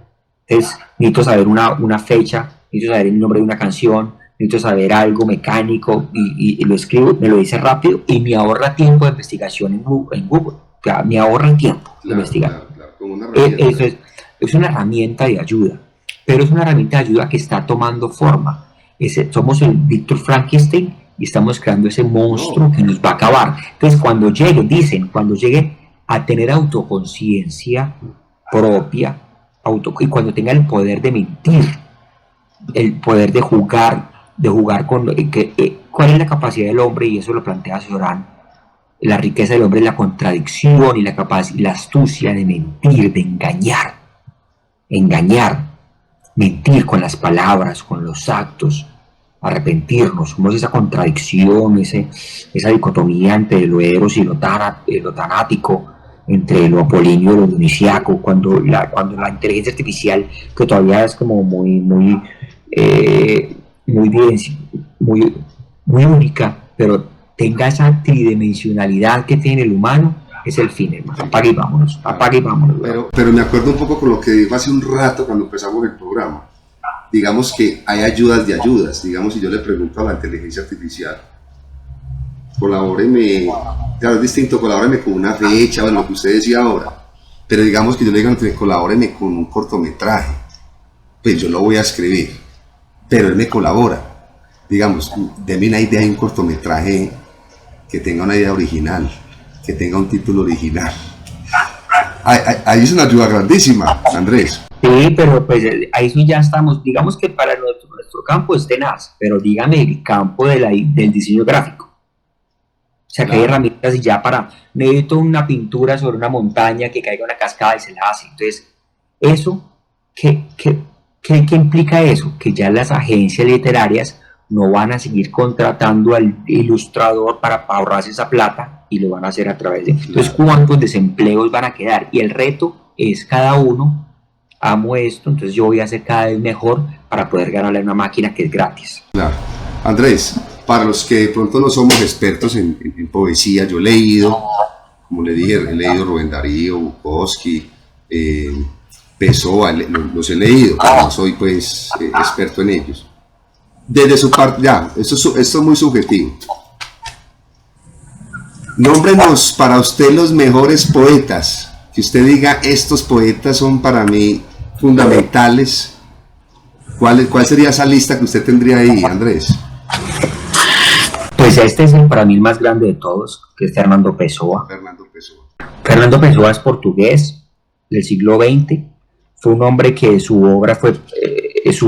Entonces, necesito saber una fecha, necesito saber el nombre de una canción, necesito saber algo mecánico y lo escribo, me lo dice rápido y me ahorra tiempo de investigación en Google. O sea, me ahorra tiempo de investigar. Claro, como una herramienta. Es una herramienta de ayuda, pero es una herramienta de ayuda que está tomando forma. Somos el Víctor Frankenstein y estamos creando ese monstruo que nos va a acabar. Entonces, cuando llegue a tener autoconciencia propia, y cuando tenga el poder de mentir, el poder de jugar con ¿cuál es la capacidad del hombre? Y eso lo plantea Cioran. La riqueza del hombre es la contradicción y la astucia de mentir, de engañar, mentir con las palabras, con los actos, arrepentirnos. Somos esa contradicción, esa dicotomía entre lo eros y lo tanático, entre lo apolíneo y lo dionisiaco, cuando la inteligencia artificial, que todavía es como muy única, pero tenga esa tridimensionalidad que tiene el humano, es el fin, hermano. Apague y vámonos. Pero me acuerdo un poco con lo que dijo hace un rato cuando empezamos el programa. Digamos que hay ayudas de ayudas. Digamos, si yo le pregunto a la inteligencia artificial, colabóreme, claro, es distinto, colabóreme con una fecha o lo que usted decía ahora, pero digamos que yo le digo, colabóreme con un cortometraje, pues yo lo voy a escribir, pero él me colabora. Digamos, deme una idea de un cortometraje que tenga una idea original, que tenga un título original. Ahí es una ayuda grandísima, Andrés. Sí, pero pues ahí sí ya estamos, digamos que para nuestro campo es tenaz, pero dígame el campo del diseño gráfico. O sea, que hay herramientas y ya necesito una pintura sobre una montaña, que caiga una cascada y se la hace. Entonces, eso, ¿qué implica eso? Que ya las agencias literarias no van a seguir contratando al ilustrador para ahorrarse esa plata y lo van a hacer a través de... Entonces, ¿cuántos desempleos van a quedar? Y el reto es cada uno, amo esto, entonces yo voy a hacer cada vez mejor para poder ganarle a una máquina que es gratis. Claro. Andrés, para los que de pronto no somos expertos en poesía, yo he leído, como le dije, he leído Rubén Darío, Bukowski, Pessoa, los he leído, pero no soy pues experto en ellos. Desde su parte, esto es muy subjetivo. Nómbrenos para usted los mejores poetas, que usted diga, estos poetas son para mí fundamentales. ¿Cuál sería esa lista que usted tendría ahí, Andrés? Pues este es para mí el más grande de todos, que es Fernando Pessoa. Fernando Pessoa es portugués del siglo XX. Fue un hombre que su obra es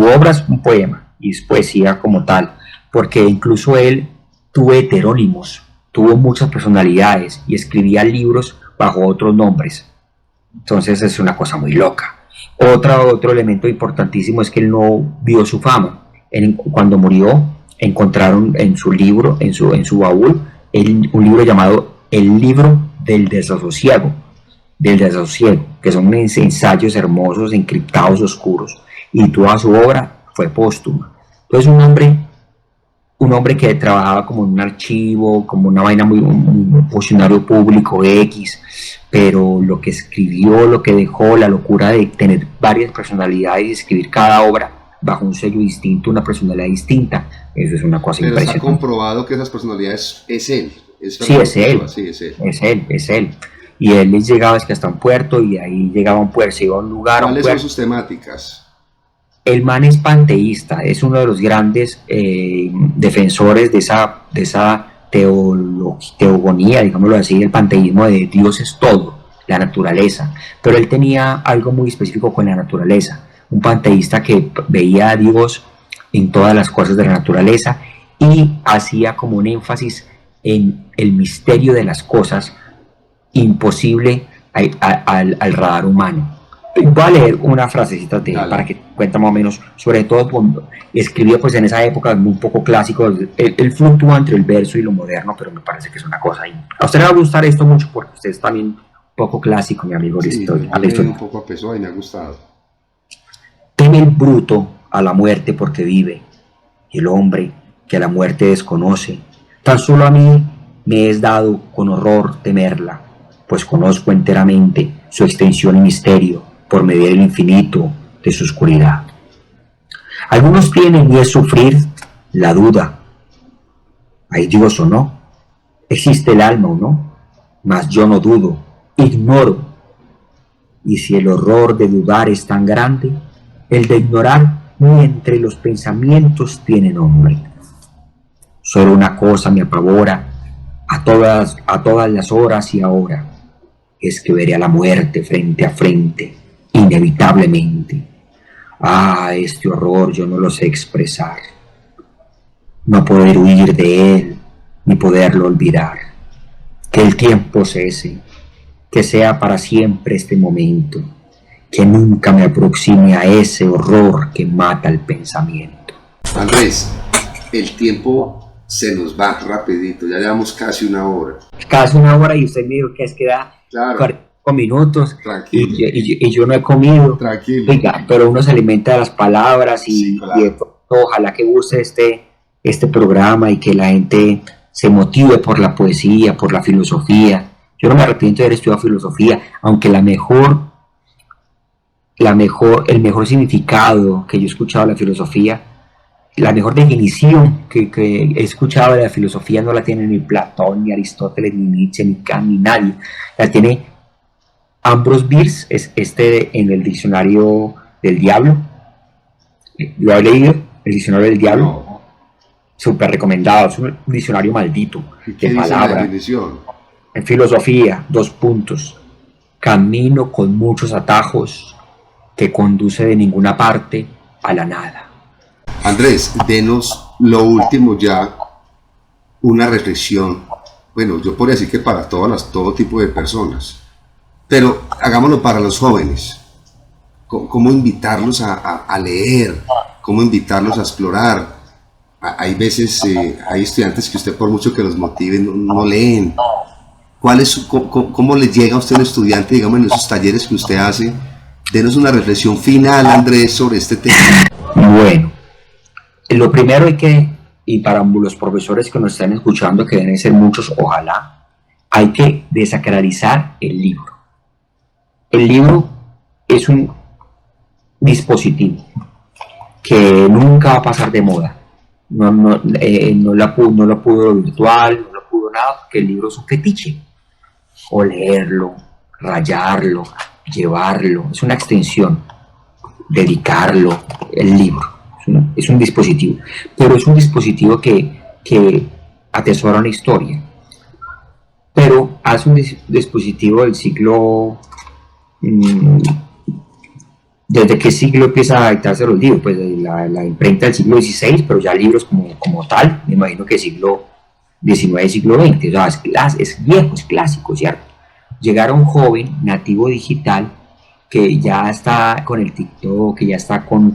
un poema y es poesía como tal, porque incluso él tuvo heterónimos, tuvo muchas personalidades y escribía libros bajo otros nombres. Entonces es una cosa muy loca. Otro elemento importantísimo es que él no vio su fama. Cuando murió, encontraron en su libro, en su baúl, un libro llamado El libro del desasosiego, que son ensayos hermosos, encriptados, oscuros, y toda su obra fue póstuma. Entonces un un hombre que trabajaba como en un archivo, como una vaina muy, un funcionario público X, pero lo que escribió, lo que dejó, la locura de tener varias personalidades y escribir cada obra bajo un sello distinto, una personalidad distinta, eso es una cosa Pero impresionante. está comprobado que esas personalidades es él. Sí, es él. Sí, es él. Es él. Y él llegaba es que hasta un puerto y ahí llegaba a un puerto, se iba a un lugar. ¿Cuáles son sus temáticas? El man es panteísta, es uno de los grandes defensores de esa teogonía, digámoslo así, el panteísmo de Dios es todo, la naturaleza. Pero él tenía algo muy específico con la naturaleza, un panteísta que veía a Dios en todas las cosas de la naturaleza y hacía como un énfasis en el misterio de las cosas imposible al radar humano. Voy a leer una frasecita de él para que cuente más o menos, sobre todo cuando escribió pues en esa época muy poco clásico, él fluctúa entre el verso y lo moderno, pero me parece que es una cosa ahí. A usted le va a gustar esto mucho porque usted es también un poco clásico, mi amigo. Sí, un poco a Pessoa y me ha gustado. Teme el bruto a la muerte porque vive, y el hombre que a la muerte desconoce. Tan solo a mí me es dado con horror temerla, pues conozco enteramente su extensión y misterio por medir el infinito de su oscuridad. Algunos tienen y es sufrir la duda. ¿Hay Dios o no? ¿Existe el alma o no? Mas yo no dudo, ignoro. Y si el horror de dudar es tan grande, el de ignorar ni entre los pensamientos tiene nombre. Solo una cosa me apavora a todas las horas y ahora, es que veré a la muerte frente a frente, inevitablemente. Ah, este horror yo no lo sé expresar. No poder huir de él, ni poderlo olvidar. Que el tiempo cese, que sea para siempre este momento, que nunca me aproxime a ese horror que mata el pensamiento. Andrés, el tiempo se nos va rapidito, ya llevamos casi una hora. Casi una hora y usted me dijo que es que da 45 minutos y yo no he comido. Tranquilo. Oiga, pero uno se alimenta de las palabras y, claro. Y ojalá que guste este programa y que la gente se motive por la poesía, por la filosofía. Yo no me arrepiento de haber estudiado filosofía, aunque el mejor significado que yo he escuchado de la filosofía, la mejor definición que he escuchado de la filosofía no la tiene ni Platón, ni Aristóteles, ni Nietzsche, ni Kant, ni nadie. La tiene Ambrose Bierce, es en el diccionario del diablo. ¿Lo he leído? El diccionario del diablo. No. Súper recomendado, es un diccionario maldito de palabras. En filosofía, 2 puntos. Camino con muchos atajos que conduce de ninguna parte a la nada. Andrés, denos lo último ya, una reflexión. Bueno, yo podría decir que para todo tipo de personas, pero hagámoslo para los jóvenes. ¿Cómo invitarlos a leer? ¿Cómo invitarlos a explorar? Hay veces, hay estudiantes que usted por mucho que los motiven no leen. ¿Cómo le llega a usted un estudiante, digamos, en esos talleres que usted hace? Denos una reflexión final, Andrés, sobre este tema. Bueno, lo primero y para los profesores que nos están escuchando, que deben ser muchos, ojalá, hay que desacralizar el libro. El libro es un dispositivo que nunca va a pasar de moda. No lo pudo virtual, no lo pudo nada, porque el libro es un fetiche. O leerlo, rayarlo, llevarlo, es una extensión, dedicarlo, el libro. Es un dispositivo, pero es un dispositivo que atesora una historia. Pero hace un dispositivo del siglo... ¿Desde qué siglo empieza a editarse los libros? Pues la imprenta del siglo XVI, pero ya libros como tal, me imagino que siglo XIX, siglo XX, o sea, es viejo, es clásico, ¿cierto? Llegar a un joven nativo digital que ya está con el TikTok, que ya está con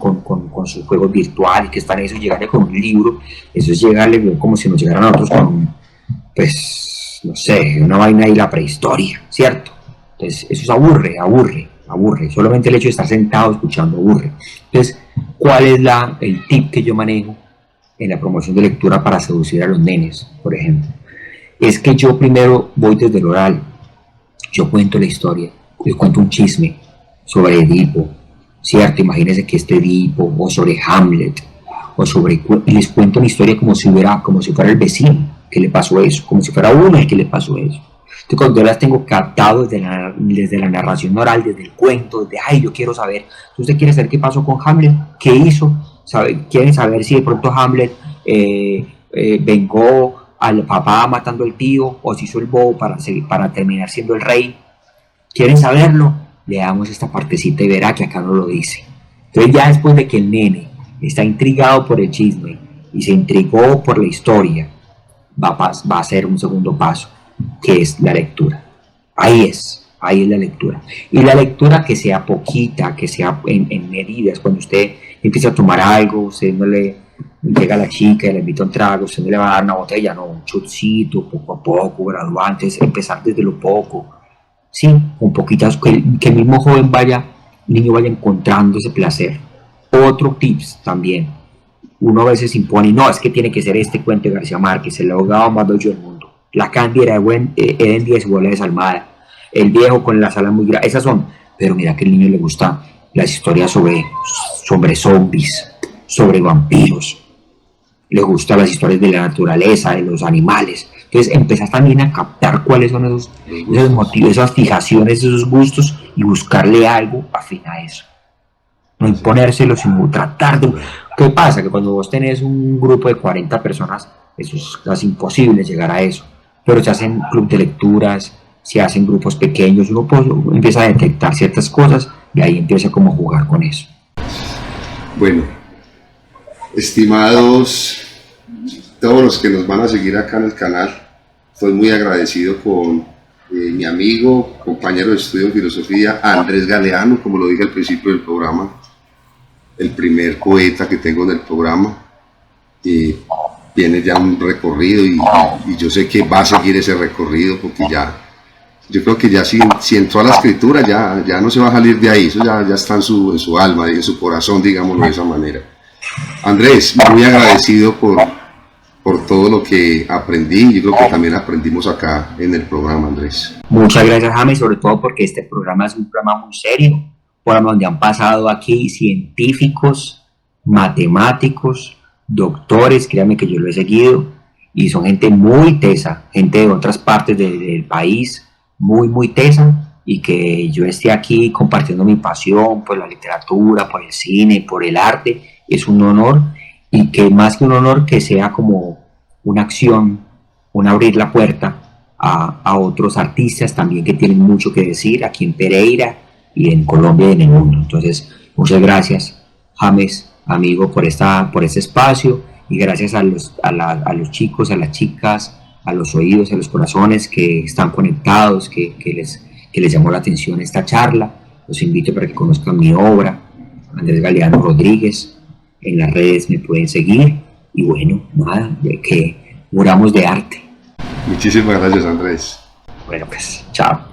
sus juegos virtuales, que está en eso, llegarle con un libro, eso es llegarle como si nos llegaran a nosotros con, pues, no sé, una vaina y la prehistoria, ¿cierto? Entonces, eso aburre, solamente el hecho de estar sentado escuchando aburre. Entonces, ¿cuál es el tip que yo manejo en la promoción de lectura para seducir a los nenes, por ejemplo, es que yo primero voy desde el oral. Yo cuento la historia, les cuento un chisme sobre Edipo, ¿cierto? Imagínense que este Edipo, o sobre Hamlet, y les cuento una historia como si fuera el vecino que le pasó eso, como si fuera uno el que le pasó eso. Entonces, cuando yo las tengo captado desde la narración oral, desde el cuento, desde, ay, yo quiero saber, ¿usted quiere saber qué pasó con Hamlet? ¿Qué hizo? ¿Quieren saber si de pronto Hamlet vengó al papá matando al tío o se hizo el bobo para terminar siendo el rey? ¿Quieren saberlo? Le damos esta partecita y verá que acá no lo dice. Entonces ya después de que el nene está intrigado por el chisme y se intrigó por la historia, va a hacer un segundo paso, que es la lectura. Ahí es la lectura. Y la lectura que sea poquita, que sea en medidas. Cuando usted empieza a tomar algo, usted no le llega a la chica y le invita un trago, usted no le va a dar una botella, no, un chocito, poco a poco, graduantes, empezar desde lo poco. Sí, con poquitas, que el mismo niño vaya encontrando ese placer. Otro tips también, uno a veces impone, no, es que tiene que ser este cuento de García Márquez, el abogado más bello del mundo, la Cándida Eden Díaz y Bola Desalmada, el viejo con las alas muy grandes, esas son, pero mira que al niño le gusta las historias sobre zombies, sobre vampiros, le gustan las historias de la naturaleza, de los animales. Entonces empezás también a captar cuáles son esos motivos, esas fijaciones, esos gustos, y buscarle algo afín a eso. No imponérselo, sino tratar de... ¿Qué pasa? Que cuando vos tenés un grupo de 40 personas, eso es casi imposible llegar a eso. Pero se hacen club de lecturas, se hacen grupos pequeños, uno empieza a detectar ciertas cosas y ahí empieza como a jugar con eso. Bueno, estimados todos los que nos van a seguir acá en el canal, estoy muy agradecido con mi amigo, compañero de estudio en filosofía, Andrés Galeano, como lo dije al principio del programa, el primer poeta que tengo en el programa. Viene ya un recorrido y yo sé que va a seguir ese recorrido, porque yo creo que ya si entró a la escritura ya no se va a salir de ahí, eso ya está en su alma y en su corazón, digámoslo de esa manera. Andrés, muy agradecido por todo lo que aprendí. Yo creo que también aprendimos acá en el programa, Andrés. Muchas gracias, James, sobre todo porque este programa es un programa muy serio, por donde han pasado aquí científicos, matemáticos, doctores, créanme que yo lo he seguido, y son gente muy tesa, gente de otras partes del país, muy tesa, y que yo esté aquí compartiendo mi pasión por la literatura, por el cine, por el arte, es un honor, y que más que un honor, que sea como una acción, un abrir la puerta a otros artistas también que tienen mucho que decir aquí en Pereira y en Colombia y en el mundo. Entonces, muchas gracias, James, amigo, por este espacio, y gracias a los chicos, a las chicas, a los oídos, a los corazones que están conectados, que les llamó la atención esta charla. Los invito para que conozcan mi obra, Andrés Galeano Rodríguez. En las redes me pueden seguir, y bueno, nada, de que muramos de arte. Muchísimas gracias, Andrés. Bueno, pues, chao.